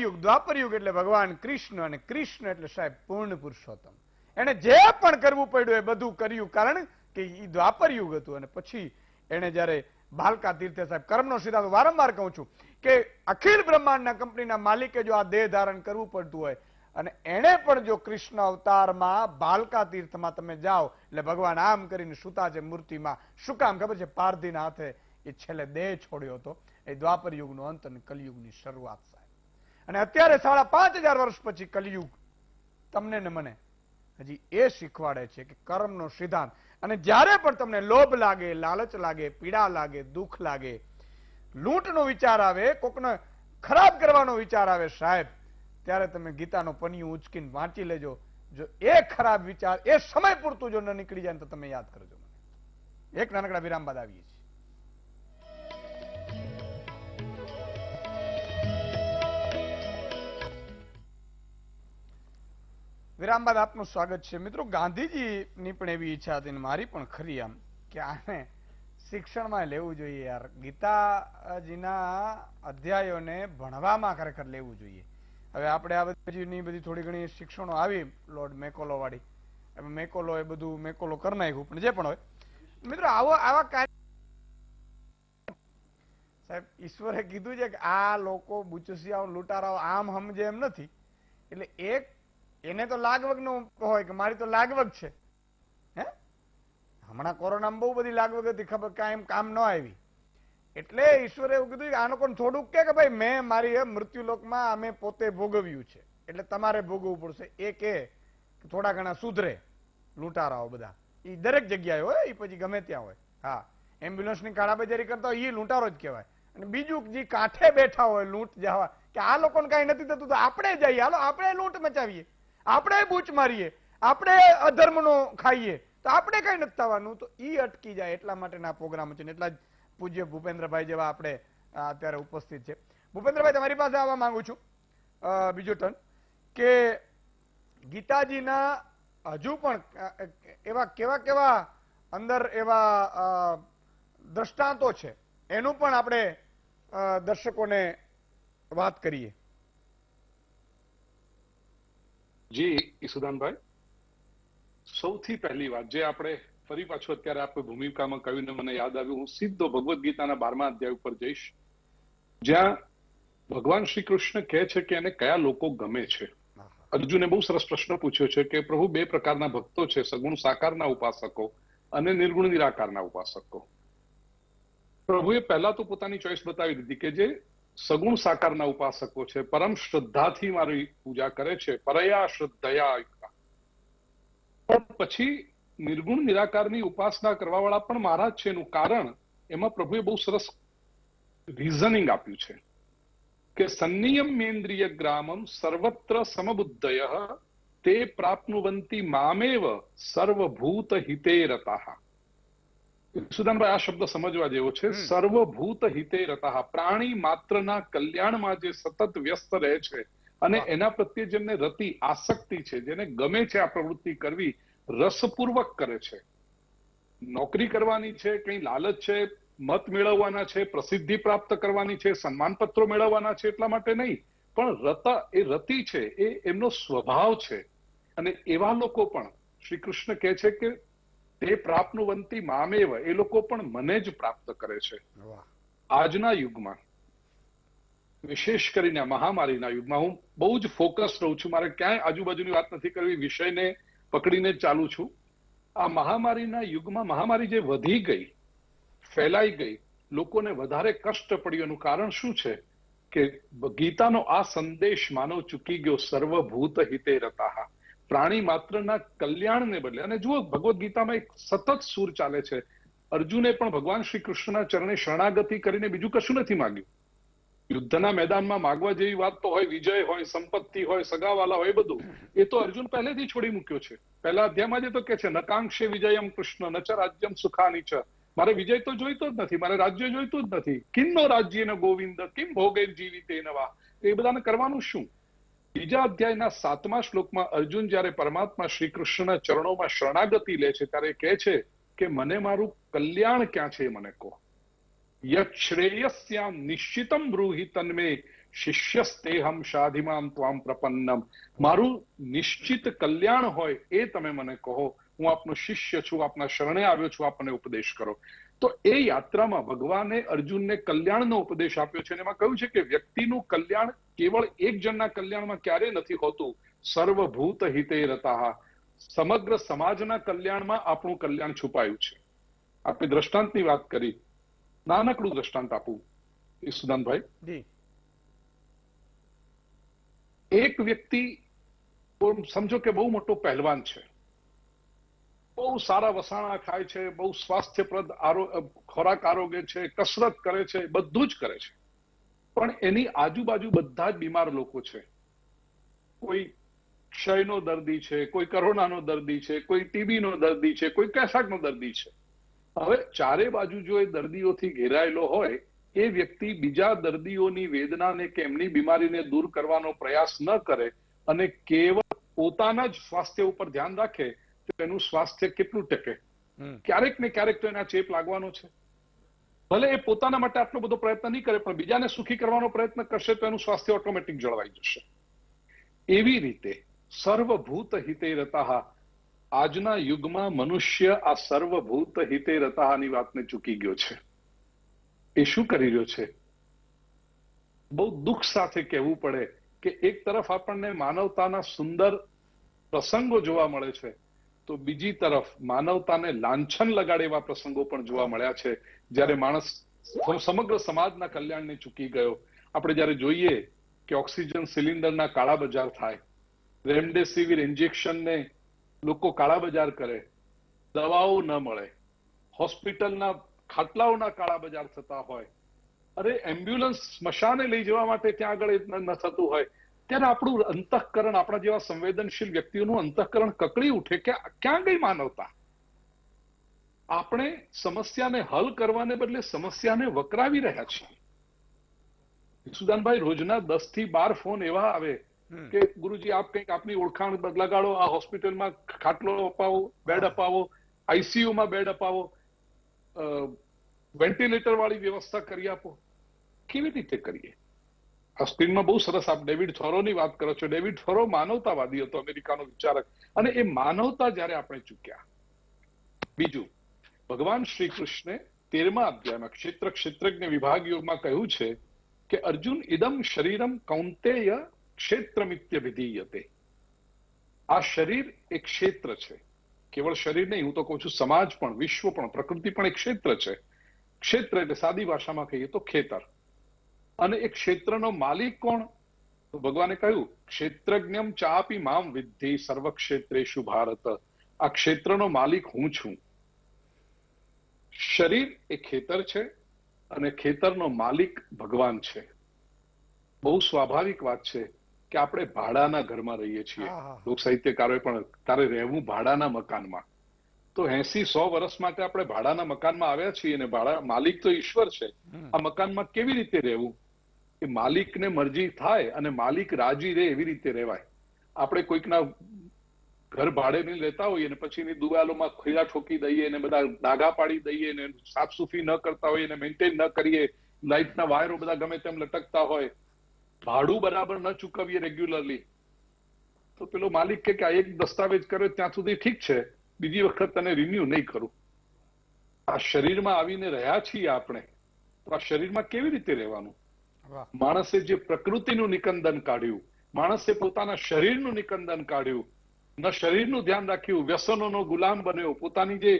S1: યુગ એટલે ભગવાન કૃષ્ણ, અને કૃષ્ણ એટલે સાહેબ પૂર્ણ પુરુષોત્તમ. એને જે પણ કરવું પડ્યું એ બધું કર્યું, કારણ કે એ દ્વાપર યુગ હતું. અને પછી એને જયારે ભાલકા તીર્થે સાહેબ કર્મનો સિદ્ધાંત વારંવાર કહું છું કે અખિલ બ્રહ્માંડના કંપનીના માલિકે જો આ દેહ ધારણ કરવું પડતું હોય અને એણે પણ જો કૃષ્ણ અવતારમાં ભાલકા તીર્થમાં તમે જાઓ એટલે ભગવાન આમ કરીને સુતા છે મૂર્તિમાં. શું કામ ખબર છે? પારધીના હાથે એ છેલ્લે દેહ છોડ્યો હતો. એ દ્વાપર યુગનો અંત અને કલયુગની શરૂઆત સાહેબ. અને અત્યારે 5,500 વર્ષ પછી કલયુગ તમને ને મને હજી એ શીખવાડે છે કે કર્મનો સિદ્ધાંત. અને જ્યારે પણ તમને લોભ લાગે, લાલચ લાગે, પીડા લાગે, દુઃખ લાગે, લૂંટનો વિચાર આવે, કોકને ખરાબ કરવાનો વિચાર આવે સાહેબ, ત્યારે તમે ગીતાનો પન્યું ઉચકીને વાંચી લેજો. જો એ ખરાબ વિચાર એ સમય પૂરતું જો ન નીકળી જાય તો તમે યાદ કરજો મને. એક નાનકડા વિરામ બાદ આવીએ છીએ. વિરામ બાદ આપનું સ્વાગત છે. મિત્રો, ગાંધીજીની પણ એવી ઈચ્છા હતી, મારી પણ ખરી, આમ કે આને શિક્ષણમાં લેવું જોઈએ યાર. ગીતાજીના અધ્યાયોને ભણવામાં ખરેખર લેવું જોઈએ. હવે આપણે આ બધી થોડી ઘણી શિક્ષણો આવી લોર્ડ મેકોલો વાળી, મેકોલો એ બધું મેકોલો કરી નાખ્યું, પણ જે પણ હોય મિત્રો, આવા કાર્ય સાહેબ ઈશ્વરે કીધું છે કે આ લોકો બુચસિયાઓ લૂંટારાઓ આમ સમજે એમ નથી. એટલે એને તો લાગવગ નું હોય કે મારી તો લાગવગ છે. હે, હમણાં કોરોનામાં બહુ બધી લાગવગ હતી, ખબર કાંઈ કામ ન આવી. એટલે ઈશ્વરે એવું કીધું કે આનો કોઈ થોડુંક કે ભાઈ મેં મારી મૃત્યુલોકમાં અમે પોતે ભોગવ્યું છે એટલે તમારે ભોગવવું પડશે. એ કે થોડા ઘણા સુધરે લૂંટારાઓ બધા, એ દરેક જગ્યાએ હોય, એ પછી ગમે ત્યાં હોય. હા, એમ્બ્યુલન્સની કાળાબજારી કરતા હોય એ લૂંટારો જ કહેવાય. અને બીજું જે કાંઠે બેઠા હોય લૂંટ જવા કે આ લોકોને કઈ નથી થતું તો આપણે જઈએ, હાલો આપણે લૂંટ મચાવીએ, આપણે બૂચ મારીએ, આપણે અધર્મનો ખાઈએ, તો આપણે કઈ નથી થવાનું. તો ઈ અટકી જાય એટલા માટેના પ્રોગ્રામ છે. એટલા જ પૂજ્ય ભૂપેન્દ્રભાઈ જેવા આપણે અત્યારે ઉપસ્થિત છે. ભૂપેન્દ્રભાઈ, તમારી પાસે આવવા માંગુ છું બીજો ટર્ન કે ગીતાજીના હજુ પણ એવા કેવા અંદર એવા દ્રષ્ટાંતો છે, એનું પણ આપણે દર્શકોને વાત કરીએ.
S2: જી ઈસુદાનભાઈ, સૌથી પહેલી વાત જે આપણે ફરી પાછું અત્યારે આપણે ભૂમિકામાં કહ્યું ને મને યાદ આવ્યું, હું સીધો ભગવદ્ ગીતાના 12મા અધ્યાય ઉપર જઈશ, જ્યાં ભગવાન શ્રી કૃષ્ણ કહે છે કે એને કયા લોકો ગમે છે. અર્જુને બહુ સરસ પ્રશ્ન પૂછ્યો છે કે પ્રભુ 2 પ્રકારના ભક્તો છે, સગુણ સાકારના ઉપાસકો અને નિર્ગુણ નિરાકારના ઉપાસકો. પ્રભુએ પહેલા તો પોતાની ચોઈસ બતાવી દીધી કે જે સગુણ સાકારના ઉપાસકો છે, પરમ શ્રદ્ધાથી મારી પૂજા કરે છે, પરયા શ્રદ્ધયા, પણ પછી નિર્ગુણ નિરાકારની ઉપાસના કરવા વાળા પણ મારા જ છે. એનું કારણ એમાં પ્રભુએ બહુ સરસ રીઝનિંગ આપ્યું છે કે સંનિયમ્યેન્દ્રિય ગ્રામમ સર્વત્ર સમબુદ્ધયઃ તે પ્રાપ્નુવંતિ મામેવ સર્વભૂત હિતે રતાઃ. સુદાનભાઈ, આ શબ્દ સમજવા જેવો છે. સર્વભૂત હિતે રતાઃ, પ્રાણી માત્રના કલ્યાણમાં જે સતત વ્યસ્ત રહે છે અને એના પ્રત્યે જેમને રતિ આસક્તિ છે, જેને ગમે છે આ પ્રવૃત્તિ કરવી, રસપૂર્વક કરે છે. નોકરી કરવાની છે, કઈ લાલચ છે, મત મેળવવાના છે, પ્રસિદ્ધિ પ્રાપ્ત કરવાની છે, સન્માનપત્રો મેળવવાના છે, એટલા માટે નહીં, પણ રતિ છે એ એમનો સ્વભાવ છે. અને એવા લોકો પણ શ્રી કૃષ્ણ કહે છે કે તે પ્રાપ્નુવંતિ મામેવ, એ લોકો પણ મને જ પ્રાપ્ત કરે છે. આજના યુગમાં, વિશેષ કરીને મહામારીના યુગમાં, હું બહુ જ ફોકસ રહું છું, મારે ક્યાંય આજુબાજુની વાત નથી કરવી, વિષયને પકડીને જ ચાલુ છું. આ મહામારીના યુગમાં મહામારી જે વધી ગઈ, ફેલાઈ ગઈ, લોકોને વધારે કષ્ટ પડ્યું, એનું કારણ શું છે કે ગીતાનો આ સંદેશ માનવ ચૂકી ગયો, સર્વભૂત હિતે રતાઃ, પ્રાણી માત્રના કલ્યાણને બદલે. અને જુઓ, ભગવદ્ ગીતામાં એક સતત સૂર ચાલે છે. અર્જુને પણ ભગવાન શ્રી કૃષ્ણના ચરણે શરણાગતિ કરીને બીજું કશું નથી માંગ્યું. યુદ્ધના મેદાનમાં માગવા જેવી વાત તો હોય, વિજય હોય, સંપત્તિ હોય, સગાવાલા હોય, બધું એ તો અર્જુન પહેલેથી છોડી મૂક્યો છે. પહેલા અધ્યાયમાં જ તો કે છે, નકાંક્ષે વિજયમ કૃષ્ણ ન ચ રાજ્યમ સુખાની ચ. મારે વિજય તો જોઈતો જ નથી, મારે રાજ્ય જોઈતું જ નથી. કિમનો રાજ્યેન ગોવિંદ કિમ ભોગૈર જીવિતેન વા. એ બધાને કરવાનું શું? બીજા અધ્યાયના 7મા શ્લોકમાં અર્જુન જ્યારે પરમાત્મા શ્રી કૃષ્ણના ચરણોમાં શરણાગતિ લે છે, ત્યારે કહે છે કે મને મારું કલ્યાણ ક્યાં છે, મને કહો. યશ્રેયસ્યામ નિશ્ચિતમ બ્રૂહિ તન્મે શિષ્યસ્તેહમ શાધિમામ ત્વામ પ્રપન્નમ. મારું નિશ્ચિત કલ્યાણ હોય એ તમે મને કહો, હું આપનો શિષ્ય છું, આપના શરણે આવ્યો છું, આપને ઉપદેશ કરો. તો એ યાત્રામાં ભગવાને અર્જુનને કલ્યાણનો ઉપદેશ આપ્યો છે અને એમાં કહ્યું છે કે વ્યક્તિનું કલ્યાણ કેવળ એક જણના કલ્યાણમાં ક્યારેય નથી હોતું. સર્વભૂત હિતે રતાહ, સમગ્ર સમાજના કલ્યાણમાં આપણું કલ્યાણ છુપાયું છે. આપણે દ્રષ્ટાંતની વાત કરી, નાનકડું દ્રષ્ટાંત આપું ઈસુદાનભાઈ. એક વ્યક્તિ સમજો કે બહુ મોટો પહેલવાન છે, બહુ સારા વસાણા ખાય છે, બહુ સ્વાસ્થ્યપ્રદ ખોરાક આરોગ્ય છે, કસરત કરે છે, બધું જ કરે છે, પણ એની આજુબાજુ બધા જ બીમાર લોકો છે. કોઈ ક્ષયનો દર્દી છે, કોઈ કોરોનાનો દર્દી છે, કોઈ ટીબીનો દર્દી છે, કોઈ કેન્સરનો દર્દી છે. હવે ચારે બાજુ જો એ દર્દીઓથી ઘેરાયેલો હોય, એ વ્યક્તિ બીજા દર્દીઓની વેદનાને કે એમની બીમારીને દૂર કરવાનો પ્રયાસ ન કરે અને કેવળ પોતાના જ સ્વાસ્થ્ય ઉપર ધ્યાન રાખે તો એનું સ્વાસ્થ્ય કેટલું ટકે? ક્યારેક ને ક્યારેક તો એના ચેપ લાગવાનો છે. ભલે એ પોતાના માટે આટલો બધો પ્રયત્ન નહીં કરે, પણ બીજાને સુખી કરવાનો પ્રયત્ન કરશે તો એનું સ્વાસ્થ્ય ઓટોમેટિક જળવાઈ જશે. એવી રીતે સર્વભૂત હિતે રતાહ, આજના યુગમાં મનુષ્ય આ સર્વભૂત હિતે રતાહની વાતને ચૂકી ગયો છે. એ શું કરી રહ્યો છે? બહુ દુઃખ સાથે કહેવું પડે કે એક તરફ આપણને માનવતાના સુંદર પ્રસંગો જોવા મળે છે, તો બીજી તરફ માનવતાને લાંછન લગાડે એવા પ્રસંગો પણ જોવા મળ્યા છે, જ્યારે માણસ સમગ્ર સમાજના કલ્યાણને ચૂકી ગયો. આપણે જયારે જોઈએ કે ઓક્સિજન સિલિન્ડરના કાળા બજાર થાય, રેમડેસિવિર ઇન્જેક્શનને લોકો કાળા બજાર કરે, દવાઓ ન મળે, હોસ્પિટલના ખાટલાઓના કાળા બજાર થતા હોય, અરે એમ્બ્યુલન્સ સ્મશાને લઈ જવા માટે ત્યાં આગળ ન થતું હોય, ત્યારે આપણું અંતઃકરણ, આપણા જેવા સંવેદનશીલ વ્યક્તિઓનું અંતઃકરણ કકળી ઉઠે કે ક્યાં ગઈ માનવતા? આપણે સમસ્યાને હલ કરવાને બદલે સમસ્યાને વકરાવી રહ્યા છીએ. સુદાનભાઈ, રોજના 10 થી 12 ફોન એવા આવે કે ગુરુજી આપ કંઈક આપની ઓળખાણ લગાડો, આ હોસ્પિટલમાં ખાટલો અપાવો, બેડ અપાવો, આઈસીયુમાં બેડ અપાવો, વેન્ટિલેટર વાળી વ્યવસ્થા કરી આપો. કેવી રીતે કરીએ? આ સ્ક્રીનમાં બહુ સરસ આપ ડેવિડ થોરોની વાત કરો છો. ડેવિડ થોરો માનવતાવાદી હતો, અમેરિકાનો વિચારક, અને એ માનવતા જ્યારે આપણે ચૂક્યા. બીજું, ભગવાન શ્રી કૃષ્ણે 13મા અધ્યાયમાં ક્ષેત્ર ક્ષેત્રજ્ઞ વિભાગ યોગમાં કહ્યું છે કે અર્જુન ઇદમ શરીરમ કૌંતેય ક્ષેત્રમિત્ય વિધીયતે. આ શરીર એક ક્ષેત્ર છે. કેવળ શરીર નહીં, હું તો કહું છું સમાજ પણ, વિશ્વ પણ, પ્રકૃતિ પણ એક ક્ષેત્ર છે. ક્ષેત્ર એટલે સાદી ભાષામાં કહીએ તો ખેતર. અને એ ક્ષેત્રનો માલિક કોણ? તો ભગવાને કહ્યું ક્ષેત્રજ્ઞમ ચાપી મામ વિદ્ધિ સર્વક્ષેત્રેષુ ભારત. આ ક્ષેત્રનો માલિક હું છું. શરીર એ ખેતર છે અને ખેતરનો માલિક ભગવાન છે. બહુ સ્વાભાવિક વાત છે કે આપણે ભાડાના ઘરમાં રહીએ છીએ. લોક સાહિત્યકારોએ પણ તારે રહેવું ભાડાના મકાનમાં. તો 80-100 વર્ષ માટે આપણે ભાડાના મકાનમાં આવ્યા છીએ અને ભાડા માલિક તો ઈશ્વર છે. આ મકાનમાં કેવી રીતે રહેવું? એ માલિકને મરજી થાય અને માલિક રાજી રહે એવી રીતે રહેવાય. આપણે કોઈકના ઘર ભાડે નહીં લેતા હોઈએ અને પછી એની દિવાલોમાં ખીલા ઠોકી દઈએ અને બધા ડાઘા પાડી દઈએ અને સાફ સુફી ન કરતા હોઈએ અને મેન્ટેન ન કરીએ, લાઇટના વાયરો બધા ગમે તેમ લટકતા હોય, ભાડું બરાબર ન ચૂકવીએ રેગ્યુલરલી, તો પેલો માલિક કે આ એક દસ્તાવેજ કર્યો ત્યાં સુધી ઠીક છે, બીજી વખત તને રિન્યુ નહીં કરું. આ શરીરમાં આવીને રહ્યા છીએ આપણે, તો આ શરીરમાં કેવી રીતે રહેવાનું? માણસે જે પ્રકૃતિનું નિકંદન કાઢ્યું, માણસે પોતાના શરીરનું નિકંદન કાઢ્યું, ન શરીરનું ધ્યાન રાખ્યું, વ્યસનોનો ગુલામ બન્યો, પોતાની જે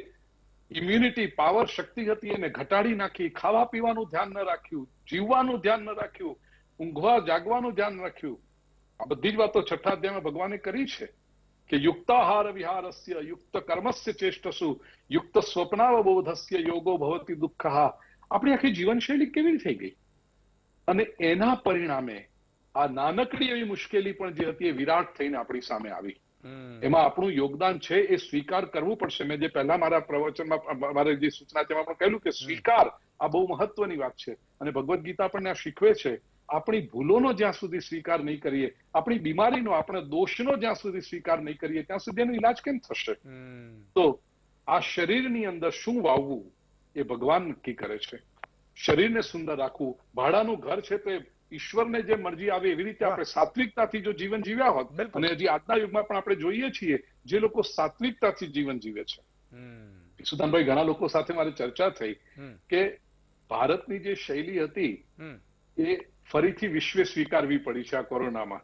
S2: ઇમ્યુનિટી પાવર શક્તિ હતી એને ઘટાડી નાખી, ખાવા પીવાનું ધ્યાન ન રાખ્યું, જીવવાનું ધ્યાન ન રાખ્યું, ઊંઘવા જાગવાનું ધ્યાન રાખ્યું. આ બધી જ વાતો 6થા અધ્યાયમાં ભગવાને કરી છે કે યુક્તાહાર વિહારસ્ય યુક્ત કર્મસ્ય ચેષ્ટસુ યુક્ત સ્વપ્નાવબોધસ્ય યોગો ભવતિ દુઃખઃ. આપણી આખી જીવનશૈલી કેવી થઈ ગઈ? અને એના પરિણામે આ નાનકડી એવી મુશ્કેલી પણ જે હતી એ વિરાટ થઈને આપણી સામે આવી. એમાં આપણું યોગદાન છે એ સ્વીકાર કરવું પડશે. મેં જે પહેલા મારા પ્રવચનમાં મારે જે સૂચના તેમાં પણ કહ્યું કે સ્વીકાર આ બહુ મહત્વની વાત છે. અને ભગવદ્ ગીતા આપણને આ શીખવે છે. આપણી ભૂલોનો જ્યાં સુધી સ્વીકાર નહીં કરીએ, આપણી બીમારીનો, આપણા દોષનો જ્યાં સુધી સ્વીકાર નહીં કરીએ, ત્યાં સુધી એનો ઈલાજ કેમ થશે? તો આ શરીરની અંદર શું વાવવું એ ભગવાન નક્કી કરે છે. શરીરને સુંદર રાખવું. ભાડાનું ઘર છે તો ઈશ્વરને જે મરજી આવે એવી રીતે આપણે સાત્વિકતાથી જો જીવન જીવ્યા હોત, અને હજી આજના યુગમાં પણ આપણે જોઈએ છીએ જે લોકો સાત્વિકતાથી જીવન જીવે છે. સુદાનભાઈ, ઘણા લોકો સાથે મારી ચર્ચા થઈ કે ભારતની જે શૈલી હતી એ ફરીથી વિશ્વે સ્વીકારવી પડી છે આ કોરોનામાં.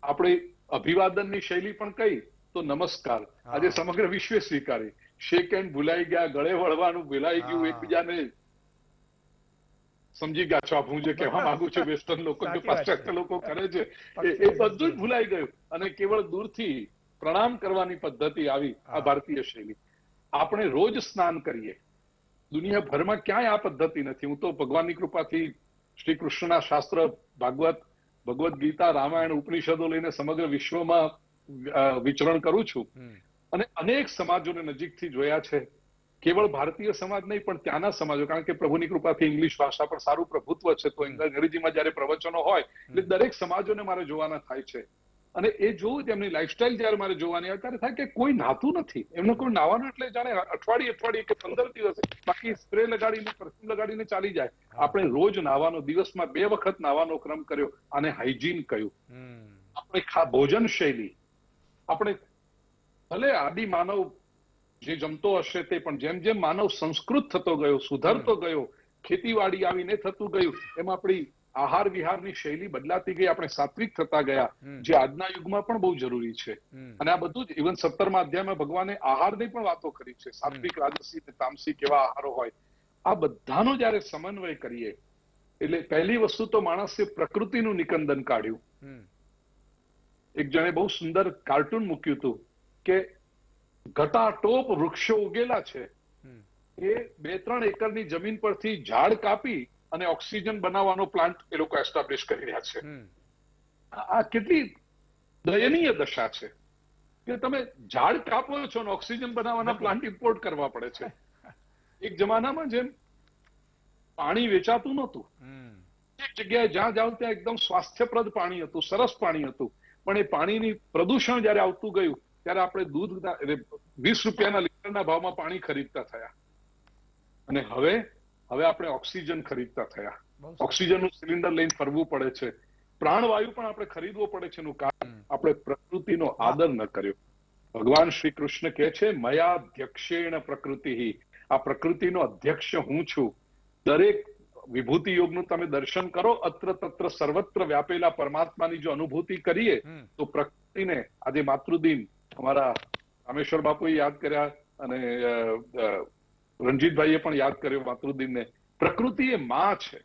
S2: આપણે અભિવાદનની શૈલી પણ કઈ તો નમસ્કાર આજે સમગ્ર વિશ્વે સ્વીકારી. શેક હેન્ડ ભૂલાઈ ગયા, ગળે વળવાનું ભૂલાઈ ગયું, એકબીજાને સમજી ગયા છો આપ હું જે કહેવા માંગુ છું. વેસ્ટર્ન લોકો જે પાશ્ચાત્ય લોકો કરે છે એ બધું જ ભૂલાઈ ગયું અને કેવળ દૂરથી પ્રણામ કરવાની પદ્ધતિ આવી આ ભારતીય શૈલી. આપણે રોજ સ્નાન કરીએ, દુનિયાભરમાં ક્યાંય આ પદ્ધતિ નથી. હું તો ભગવાનની કૃપાથી શ્રી કૃષ્ણના શાસ્ત્ર, ભાગવત, ભગવદ્ ગીતા, રામાયણ, ઉપનિષદો લઈને સમગ્ર વિશ્વમાં વિચરણ કરું છું અને અનેક સમાજોને નજીકથી જોયા છે. કેવળ ભારતીય સમાજ નહીં પણ ત્યાંના સમાજો, કારણ કે પ્રભુની કૃપાથી ઇંગ્લિશ ભાષા પર સારું પ્રભુત્વ છે તો અંગ્રેજીમાં જયારે પ્રવચનો હોય એટલે દરેક સમાજોને મારે જોવાના થાય છે અને એ જોવું તેમની લાઈફસ્ટાઈલ જયારે મારે જોવાની આવે ત્યારે થાય કે કોઈ નાતું નથી. એમને કોઈ નાવાનું એટલે જાણે અઠવાડિયે કે 15 દિવસ, બાકી સ્પ્રે લગાડીને, પરફ્યુમ લગાડીને ચાલી જાય. આપણે રોજ નાવાનો, દિવસમાં 2 વખત નાવાનો ક્રમ કર્યો અને હાઇજીન કહ્યું. આપણે ભોજન શૈલી, આપણે ભલે આદિ માનવ જે જમતો હશે તે, પણ જેમ જેમ માનવ સંસ્કૃત થતો ગયો, સુધરતો ગયો, ખેતીવાડી આવીને થતું ગયું, એમ આપણી આહાર વિહારની શૈલી બદલાતી ગઈ, આપણે સાત્વિક થતા ગયા, જે આજના યુગમાં પણ બહુ જરૂરી છે. અને આ બધું જ ઇવન 17મા અધ્યાયમાં ભગવાને આહારની પણ વાતો કરી છે. સાત્વિક, રાજસી અને તામસિક એવા આહારો હોય. આ બધાનો જયારે સમન્વય કરીએ એટલે પહેલી વસ્તુ તો માણસે પ્રકૃતિનું નિકંદન કાઢ્યું. એક જણે બહુ સુંદર કાર્ટૂન મૂક્યું હતું કે ઘટાટોપ વૃક્ષો ઉગેલા છે, એ 2-3 એકરની જમીન પરથી ઝાડ કાપી અને ઓક્સિજન બનાવવાનો પ્લાન્ટ એ લોકો એસ્ટાબ્લિશ કરી રહ્યા છે. આ કેટલી દયનીય દશા છે કે તમે ઝાડ કાપો છો અને ઓક્સિજન બનાવવાના પ્લાન્ટ ઇમ્પોર્ટ કરવા પડે છે. એક જમાનામાં જેમ પાણી વેચાતું નહોતું, એક જગ્યાએ જ્યાં જાવ ત્યાં એકદમ સ્વાસ્થ્યપ્રદ પાણી હતું, સરસ પાણી હતું, પણ એ પાણીની પ્રદૂષણ જયારે આવતું ગયું ત્યારે આપણે દૂધ 20 રૂપિયાના લીટરના ભાવમાં પાણી ખરીદતા થયા અને હવે આપણે ઓક્સિજન ખરીદતા થયા. ઓક્સિજનનું સિલિન્ડર લઈને ફરવું પડે છે. પ્રાણવાયુ પણ આપણે ખરીદવો પડે છે. એનું કારણ આપણે પ્રકૃતિનો આદર ન કર્યો. ભગવાન શ્રી કૃષ્ણ કહે છે મયાધ્યક્ષેણ પ્રકૃતિ, આ પ્રકૃતિનો અધ્યક્ષ હું છું. દરેક વિભૂતિ યોગનું તમે દર્શન કરો, અત્ર તત્ર સર્વત્ર વ્યાપેલા પરમાત્માની જો અનુભૂતિ કરીએ તો પ્રકૃતિને, આજે માતૃદિન અમારા રામેશ્વર બાપુએ યાદ કર્યા અને રણજીતભાઈએ પણ યાદ કર્યો માતૃદિનને. પ્રકૃતિ એ માં છે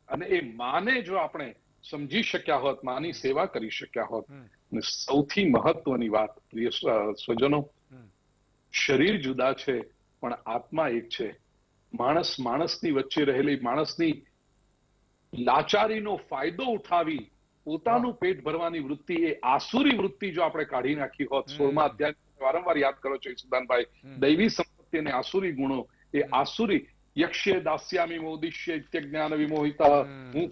S2: અને એ માને જો આપણે સમજી શક્યા હોત, માની સેવા કરી શક્યા હોત. અને સૌથી મહત્વની વાત પ્રિય સ્વજનો, શરીર જુદા છે પણ આત્મા એક છે. માણસની વચ્ચે રહેલી માણસની લાચારીનો ફાયદો ઉઠાવી પોતાનું પેટ ભરવાની વૃત્તિ, એ આસુરી વૃત્તિ જો આપણે કાઢી નાખી હોત, 16મા અધ્યાય વારંવાર યાદ કરો છો સુદાનભાઈ, દૈવી સંપત્તિ અને આસુરી ગુણો, એ આસુરી યક્ષ્ય દાસ્યામી મોદિશ્ય ઇત્યજ્ઞાન વિમોહિતા, હું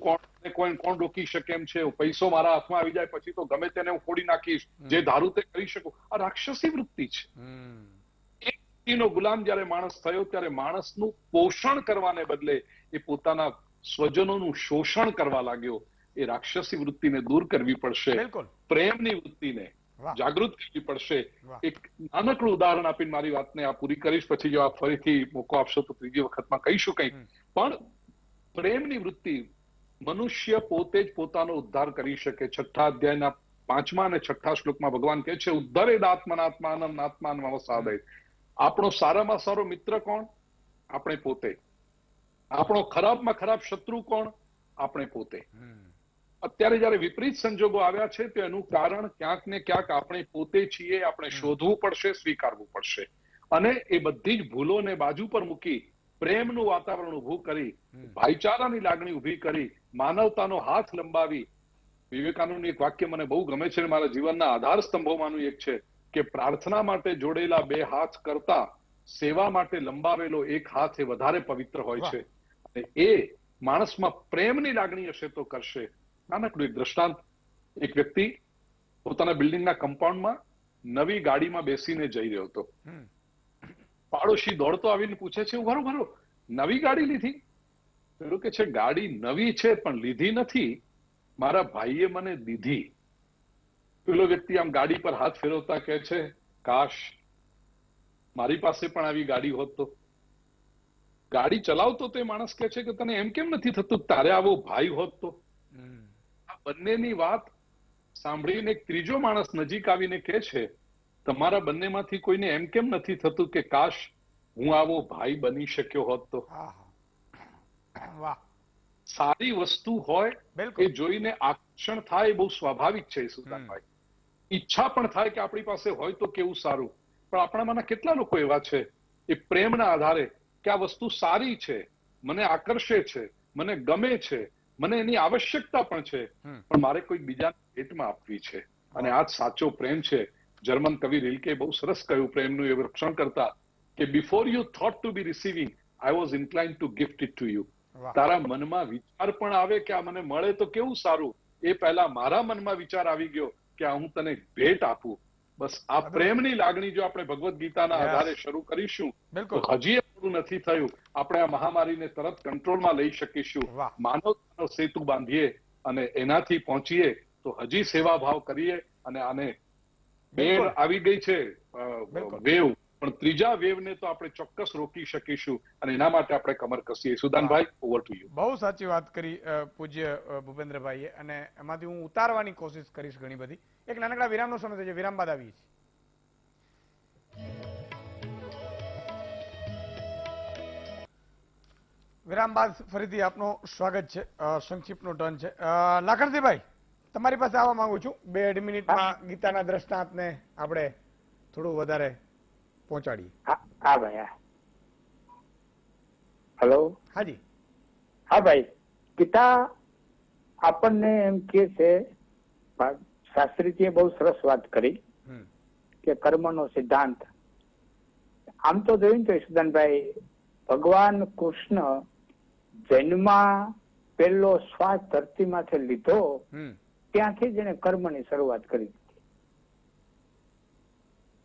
S2: કોણ રોકી શકે એમ છે, પૈસો મારા હાથમાં આવી જાય પછી તો ગમે તેને હું ફોડી નાખીશ, જે ધારું તે કરી શકું, આ રાક્ષસી વૃત્તિ છે. નો ગુલામ જયારે માણસ થયો ત્યારે માણસનું પોષણ કરવાને બદલે એ પોતાના સ્વજનોનું શોષણ કરવા લાગ્યો. એ રાક્ષસી વૃત્તિને દૂર કરવી પડશે, પ્રેમની વૃત્તિને જાગૃત કરવી પડશે. એક નાનકડું ઉદાહરણ આપીને મારી વાતને આ પૂરી કરીશ, પછી જો આપ ફરીથી મોકો આપશો તો ત્રીજી વખતમાં કહીશું કંઈક. પણ પ્રેમની વૃત્તિ, મનુષ્ય પોતે જ પોતાનો ઉદ્ધાર કરી શકે. 6થા અધ્યાયના 5મા અને 6થા શ્લોકમાં ભગવાન કહે છે ઉદ્ધરેદ આત્મનાત્માનમ આત્માનમ સાધય. આપણો સારામાં સારો મિત્ર કોણ? આપણે પોતે. આપણો ખરાબમાં ખરાબ શત્રુ કોણ? આપણે પોતે. અત્યારે જયારે વિપરીત સંજોગો આવ્યા છે તો એનું કારણ ક્યાંક ને ક્યાંક આપણે પોતે છીએ. આપણે શોધવું પડશે, સ્વીકારવું પડશે અને એ બધી જ ભૂલોને બાજુ પર મૂકી પ્રેમનું વાતાવરણ ઉભું કરી, ભાઈચારાની લાગણી ઉભી કરી, માનવતાનો હાથ લંબાવી. વિવેકાનંદનું એક વાક્ય મને બહુ ગમે છે, મારા જીવનના આધાર સ્તંભોમાંનું એક છે કે પ્રાર્થના માટે જોડેલા 2 હાથ કરતા સેવા માટે લંબાવેલો 1 હાથ એ વધારે પવિત્ર હોય છે. અને એ માણસમાં પ્રેમની લાગણી હશે તો કરશે. નાનકડું એક દ્રષ્ટાંત, એક વ્યક્તિ પોતાના બિલ્ડિંગના કમ્પાઉન્ડમાં નવી ગાડીમાં બેસીને જઈ રહ્યો હતો. પાડોશી દોડતો આવીને પૂછે છે ઉભારો, નવી ગાડી લીધી? પેલો કે છે ગાડી નવી છે પણ લીધી નથી, મારા ભાઈએ મને દીધી. પેલો વ્યક્તિ આમ ગાડી પર હાથ ફેરવતા કહે છે કાશ મારી પાસે પણ આવી ગાડી હોત તો. ગાડી ચલાવતો તે માણસ કહે છે કે તને એમ કેમ નથી થતું તારે આવો ભાઈ હોત તો. આ બંનેની વાત સાંભળીને એક ત્રીજો માણસ નજીક આવીને કહે છે તમારા બંનેમાંથી કોઈને એમ કેમ નથી થતું કે કાશ હું આવો ભાઈ બની શક્યો હોત તો.
S1: વાહ,
S2: સારી વસ્તુ હોય
S1: બિલકુલ.
S2: એ જોઈને આકર્ષણ થાય એ બહુ સ્વાભાવિક છે સુદાનભાઈ. ઈચ્છા પણ થાય કે આપણી પાસે હોય તો કેવું સારું. પણ આપણામાંના કેટલા લોકો એવા છે એ પ્રેમના આધારે કે આ વસ્તુ સારી છે, મને આકર્ષે છે, મને ગમે છે, મને એની આવશ્યકતા પણ છે, પણ મારે કોઈ બીજાને ભેટમાં આપવી છે. અને આ જ સાચો પ્રેમ છે. જર્મન કવિ રિલ્કે બહુ સરસ કહ્યું પ્રેમનું એ રક્ષણ કરતા કે before you thought to be receiving I was inclined to gift it to you. તારા મનમાં વિચાર પણ આવે કે આ મને મળે તો કેવું સારું, એ પહેલા મારા મનમાં વિચાર આવી ગયો કે આ હું તને ભેટ આપું. બસ આ પ્રેમની લાગણી જો આપણે ભગવદ્ ગીતાના આધારે શરૂ કરીશું તો હજી એ પૂરું નથી થયું. આપણે આ મહામારીને તરત કંટ્રોલમાં લઈ શકીશું. માનવતાનો સેતુ બાંધીએ અને એનાથી પહોંચીએ તો હજી સેવાભાવ કરીએ. અને આને બેર આવી ગઈ છે વેવ, પણ ત્રીજા વેવને તો આપણે ચોક્કસ રોકી શકીશું અને એના માટે આપણે કમર કસીએ. સુદાનભાઈ, ઓવર ટુ યુ.
S1: બહુ સાચી વાત કરી પૂજ્ય ભૂપેન્દ્રભાઈએ, અને એમાંથી હું ઉતારવાની કોશિશ કરીશ ઘણી બધી. એક નાનકડા વિરામનો સમય થયો છે, વિરામ બાદ આવીએ છીએ. વિરામ બાદ ફરીથી આપનું સ્વાગત છે. સંક્ષિપ્તનો ટર્ન છે. લાખણજીભાઈ, તમારી પાસે આવવા માંગુ છું. 2.5 મિનિટમાં ગીતાના દ્રષ્ટાંતને આપણે થોડું વધારે પહોંચાડીએ.
S4: હા ભાઈ. હેલો.
S1: હાજી.
S4: હા ભાઈ, ગીતા આપણને એમ કે છે, શાસ્ત્રીજીએ બહુ સરસ વાત કરી કે કર્મનો સિદ્ધાંત. આમ તો જોયું તો સુદાનભાઈ, ભગવાન કૃષ્ણ જન્મમાં પહેલો શ્વાસ ધરતીમાંથી લીધો ત્યાંથી જ એને કર્મની શરૂઆત કરી દીધી.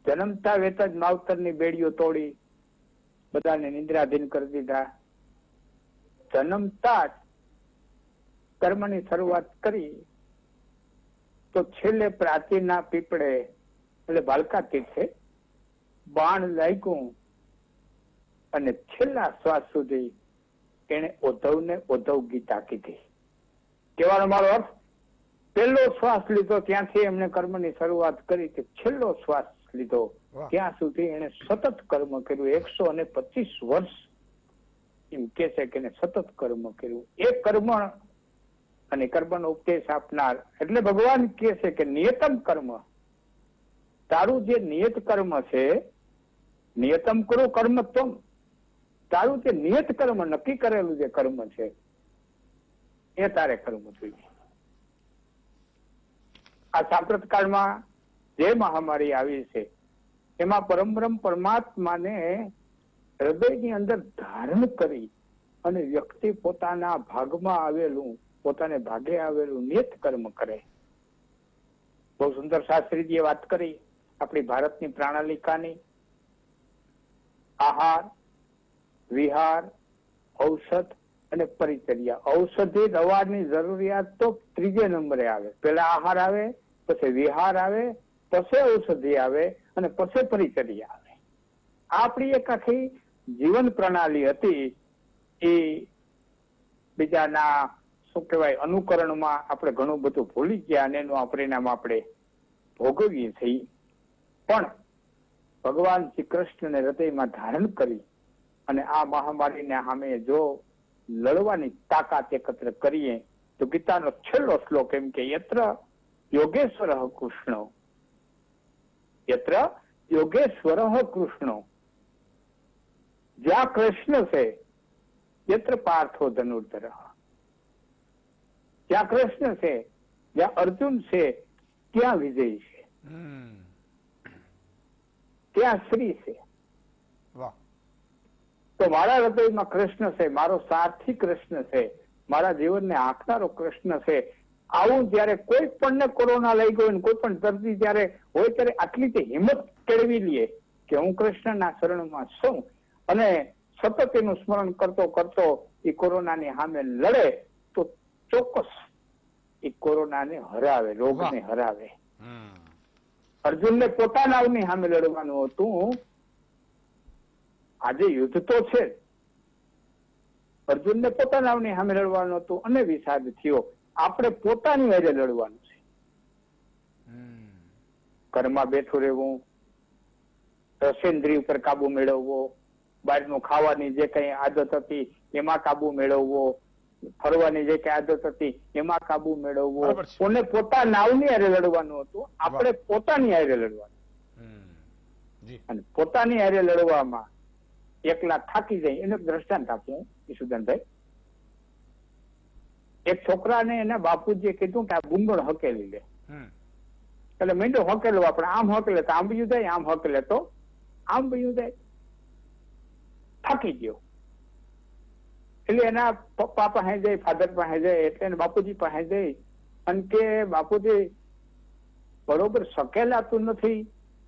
S4: જન્મતા વેત જ માવતરની બેડીઓ તોડી બધાને નિંદ્રાધીન કરી દીધા. જન્મતા જ કર્મની શરૂઆત કરી તો છેલ્લે પ્રાચીના પીપળે એટલે બાલકા તીર્થે બાણ લાગ્યું અને છેલ્લા શ્વાસ સુધી એને ઉદ્ધવને ઉદ્ધવ ગીતા કીધી. કહેવાનો મારો અર્થ, પહેલો શ્વાસ લીધો ત્યાંથી એમને કર્મની શરૂઆત કરી કે છેલ્લો શ્વાસ લીધો ત્યાં સુધી એને સતત કર્મ કર્યું. 125 વર્ષ એમ કે છે કે સતત કર્મ કર્યું. એ કર્મ અને કર્મનો ઉપદેશ આપનાર એટલે ભગવાન કે છે કે નિયતમ કર્મ, તારું જે નિયત કર્મ છે, નિયતમ કરો કર્મ તમ, તારું જે નિયત કર્મ નક્કી કરેલું જે કર્મ છે એ તારે કરવું જોઈએ. આ સાંપ્રત કાળમાં જે મહામારી આવી છે એમાં પરમબ્રહ્મ પરમાત્માને હૃદયની અંદર ધારણ કરી અને વ્યક્તિ પોતાના ભાગમાં આવેલું, પોતાને ભાગે આવેલું નિયત કર્મ કરે. બહુ સુંદર શાસ્ત્રીજીએ વાત કરી આપણી ભારતની પ્રાણાલિકાની. આહાર, વિહાર, ઔષધ અને પરિચર્યા. ઔષધિ દવાની જરૂરિયાત તો ત્રીજે નંબરે આવે. પેલા આહાર આવે, પછી વિહાર આવે, પછી ઔષધિ આવે અને પછી પરિચર્યા આવે. આપણી એક આખી જીવન પ્રણાલી હતી એ બીજાના શું કહેવાય અનુકરણમાં આપણે ઘણું બધું ભૂલી ગયા અને એનું પરિણામ આપણે ભોગવીએ છીએ. પણ ભગવાન શ્રી કૃષ્ણને હૃદયમાં ધારણ કરી અને આ મહામારીને સામે જો લડવાની તાકાત એકત્ર કરીએ તો ગીતાનો છેલ્લો શ્લોક એમ કે યત્ર યોગેશ્વર કૃષ્ણ, યત્ર યોગેશ્વર કૃષ્ણ, જ્યાં કૃષ્ણ છે યત્ર પાર્થો ધનુર્ધર, જ્યાં કૃષ્ણ છે, જ્યાં અર્જુન છે ત્યાં વિજય છે, ત્યાં શ્રી છે. તો મારા હૃદયમાં કૃષ્ણ છે, મારો સારથી કૃષ્ણ છે, મારા જીવનને આંકનારો કૃષ્ણ છે. આવું જયારે કોઈ પણ કોરોના લઈ ગયો કોઈ પણ દર્દી જયારે હોય ત્યારે આટલી તે હિંમત કેળવી લઈએ કે હું કૃષ્ણના શરણમાં છું અને સતત એનું સ્મરણ કરતો કરતો એ કોરોનાની સામે લડે તો ચોક્કસ એ કોરોનાને હરાવે, રોગને હરાવે. અર્જુનને પોતાના સામે લડવાનું હતું આજે યુદ્ધ તો છે, અર્જુનને પોતાના નામની સામે લડવાનું હતું અને વિષાદ થયો. આપણે પોતાની હારે લડવાનું છે. ઘરમાં બેઠું રહેવું, રસેન્દ્રિય ઉપર કાબુ મેળવવો, બહારનું ખાવાની જે કઈ આદત હતી એમાં કાબુ મેળવવો, ફરવાની જે કઈ આદત હતી એમાં કાબુ મેળવવો, કોને પોતાના નાવની હારે લડવાનું હતું. આપણે પોતાની હારે લડવાનું, અને પોતાની હારે લડવામાં એકલા થાકી જાય. એનું દ્રષ્ટાંત આપું ઈશુદાનભાઈ. એક છોકરાને એના બાપુજીએ કીધું કે આ ગુંગળ હકેલી લે. એટલે મીંડો હકેલો, આપણે આમ હકેલે તો આમ બીજું જાય, આમ હકેલે તો આમ બીજું જાય. થાકી ગયો એટલે એના પપ્પા પાસે જાય, ફાધર પાસે જાય, એટલે એના બાપુજી પાસે જાય અને કે બાપુજી બરોબર સકેલાતું નથી,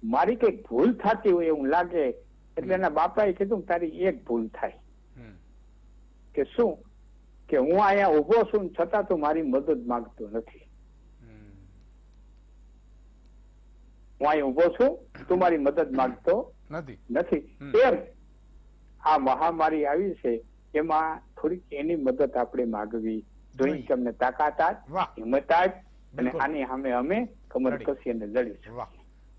S4: મારી કઈક ભૂલ થતી હોય એવું લાગે. એટલે એના બાપાએ કીધું તારી એક ભૂલ થાય. કે શું? કે હું અહીંયા ઉભો છું છતાં તું મારી મદદ માંગતો નથી. હું અહીંયા ઉભો છું, તું મારી મદદ માંગતો નથી. એમ આ મહામારી આવી છે એમાં થોડીક એની મદદ આપણે માગવી જોઈએ. તમને તાકાત આજ, હિંમત આજ, અને આની સામે અમે કમર કસી અને લડીશું.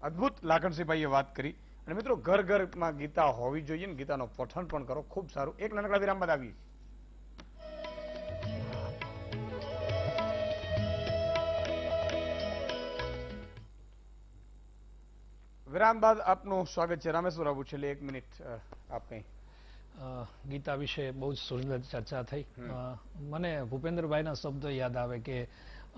S1: અદભુત લાખણસિંહભાઈએ વાત કરી. અને મિત્રો, ઘર ઘરમાં ગીતા હોવી જોઈએ ને ગીતાનો પઠન પણ કરો. ખૂબ સારું. એક નાનકડા વિરામ બાદ આવીએ. વિરામ બાદ આપનું સ્વાગત છે. રામેશ્વર બાબુ, છેલ્લે 1 મિનિટ આપ કઈ.
S5: ગીતા વિશે બહુ જ સુંદર ચર્ચા થઈ. મને ભૂપેન્દ્રભાઈના શબ્દો યાદ આવે કે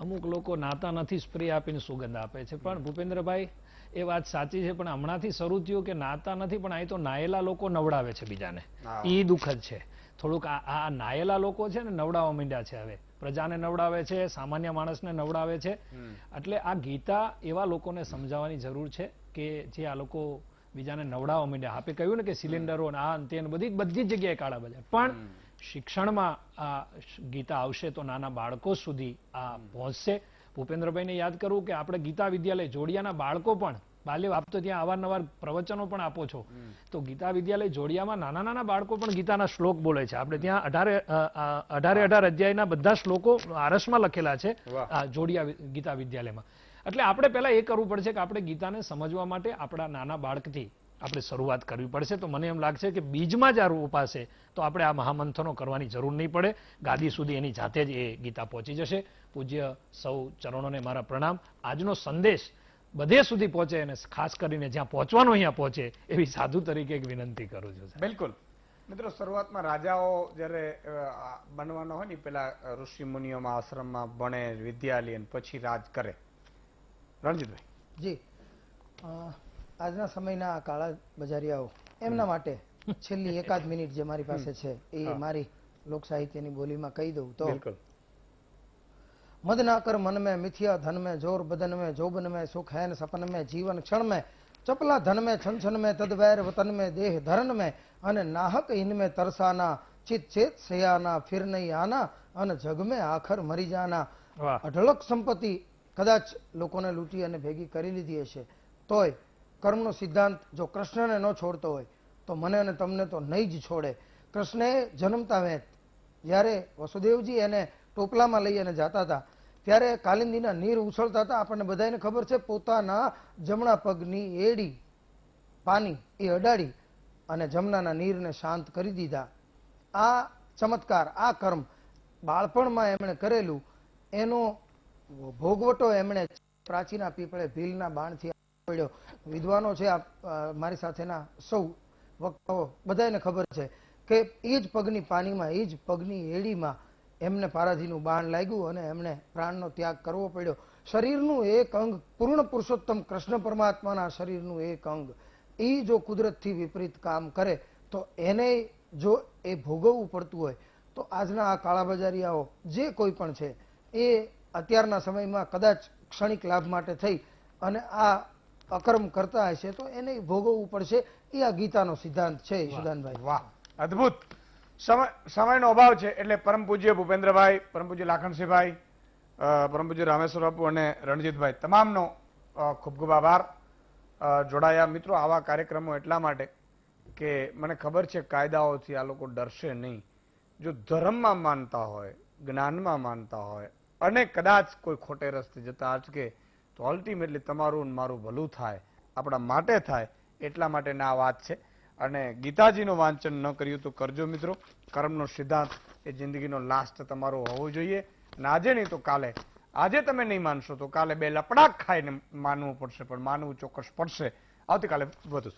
S5: અમુક લોકો નાતા નથી સ્પ્રે આપીને સુગંધ આપે છે. પણ ભૂપેન્દ્રભાઈ, એ વાત સાચી છે, પણ હમણાંથી શરૂ થયું કે નાતા નથી પણ અહીં તો નાયેલા લોકો નવડાવે છે બીજાને. એ દુઃખદ છે. થોડુંક આ નાયેલા લોકો છે ને નવડાવવા માંડ્યા છે. હવે પ્રજાને નવડાવે છે, સામાન્ય માણસને નવડાવે છે. એટલે આ ગીતા એવા લોકોને સમજાવવાની જરૂર છે કે જે આ લોકો બીજાને નવડાવવા માંડ્યા. આપે કહ્યું ને કે સિલિન્ડરો આ તે બધી જગ્યાએ કાળા બજાર. પણ શિક્ષણમાં આ ગીતા આવશે તો નાના બાળકો સુધી આ પહોંચશે. ભૂપેન્દ્રભાઈને યાદ કરવું કે આપણે ગીતા વિદ્યાલય જોડિયાના બાળકો પણ બાલ્ય આપ તો ત્યાં અવારનવાર પ્રવચનો પણ આપો છો, તો ગીતા વિદ્યાલય જોડિયામાં નાના નાના બાળકો પણ ગીતાના શ્લોક બોલે છે. આપણે ત્યાં 18 અધ્યાયના બધા શ્લોકો આરસમાં લખેલા છે જોડિયા ગીતા વિદ્યાલયમાં. એટલે આપણે પહેલા એ કરવું પડશે કે આપણે ગીતાને સમજવા માટે આપણા નાના બાળકથી આપણે શરૂઆત કરવી પડશે. તો મને એમ લાગશે કે બીજમાં જ આ ઉપાશે તો આપણે આ મહામંથનો કરવાની જરૂર નહીં પડે. ગાદી સુધી એની જાતે જ એ ગીતા પહોંચી જશે. પૂજ્ય સૌ ચરણોને મારા પ્રણામ. આજનો સંદેશ બધે સુધી પહોંચે અને ખાસ કરીને જ્યાં પહોંચવાનો અહીંયા પહોંચે એવી સાધુ તરીકે એક વિનંતી કરું છું.
S1: બિલકુલ મિત્રો, શરૂઆતમાં રાજાઓ જયારે બનવાનો હોય ને પેલા ઋષિ મુનિઓમાં આશ્રમમાં ભણે, વિદ્યા લે, પછી રાજ કરે. રણજીતભાઈ
S6: જી, આજના સમયના કાળા બજારિયાઓ એમના માટે છેલ્લી 1 મિનિટ જે મારી પાસે છે એ મારી લોક સાહિત્યની બોલીમાં કહી દઉં તો मद ना कर मन में मिथ्या धन में जोर बदन में जोबन में सुख है सपन में जीवन क्षण में चपला धन में छन छन में तदवैर वतन में देह धरण में अन नाहक इनमें तरसाना चित चेत सयाना फिर नहीं आना अन जग में आखर मरी जाना. अढળક संपत्ति कदाच लोकोने लूटी अने भेगी करी लीधी हशे तोय कर्मनो सिद्धांत जो कृष्णने न छोड़तो होय तो मने अने तमने तो नहीं ज छोड़े. कृष्णे जन्मता वेत ज्यारे वसुदेवजी एने टोपलामां लई अने जाता हता त्यारे कालिंदीना नीर उछळता हता. आपणे बधाने खबर छे पोताना जमणा पगनी एडी पानी ए अडाड़ी अने जमनाना नीरने शांत करी दीधा. आ चमत्कार, आ कर्म बाळपणमां एमणे करेલું એનો ભોગવટો એમણે પ્રાચીના પીપળે ભીલના બાણથી પડ્યો. વિદ્વાનો છે મારી સાથેના સૌ વક્તાઓ બધાને ખબર છે કે એ જ પગની પાણીમાં, એ જ પગની એડીમાં એમને પારાધીનું બાણ લાગ્યું અને એમણે પ્રાણનો ત્યાગ કરવો પડ્યો. શરીરનું એક અંગ, પૂર્ણ પુરુષોત્તમ કૃષ્ણ પરમાત્માના શરીરનું એક અંગ એ જો કુદરતથી વિપરીત કામ કરે તો એને જો એ ભોગવવું પડતું હોય તો આજના આ કાળાબજારિયાઓ જે કોઈ પણ છે એ અત્યારના સમયમાં કદાચ ક્ષણિક લાભ માટે થઈ અને આ અકર્મ કરતા હશે તો એને ભોગવવું પડશે. એ આ ગીતાનો સિદ્ધાંત છે. સુદાનભાઈ,
S1: વાહ, અદ્ભુત. સમયનો અભાવ છે એટલે પરમ પૂજ્ય ભૂપેન્દ્રભાઈ, પરમ પૂજ્ય લાખણસિંહભાઈ, પરમ પૂજ્ય રામેશ્વર બાપુ અને રણજીતભાઈ તમામનો ખૂબ ખૂબ આભાર. જોડાયા મિત્રો આવા કાર્યક્રમો એટલા માટે કે મને ખબર છે કાયદાઓથી આ લોકો ડરશે નહીં. જો ધર્મમાં માનતા હોય, જ્ઞાનમાં માનતા હોય અને કદાચ કોઈ ખોટે રસ્તે જતા અટકે તો અલ્ટિમેટલી તમારું ને મારું ભલું થાય, આપણા માટે થાય, એટલા માટેના આ વાત છે. અને ગીતાજીનું વાંચન ન કર્યું તો કરજો મિત્રો. કર્મનો સિદ્ધાંત એ જિંદગીનો લાસ્ટ તમારો હોવો જોઈએ. અને આજે નહીં તો કાલે, આજે તમે નહીં માનશો તો કાલે બે લપડાક ખાઈને માનવું પડશે, પણ માનવું ચોક્કસ પડશે. આવતીકાલે વધુ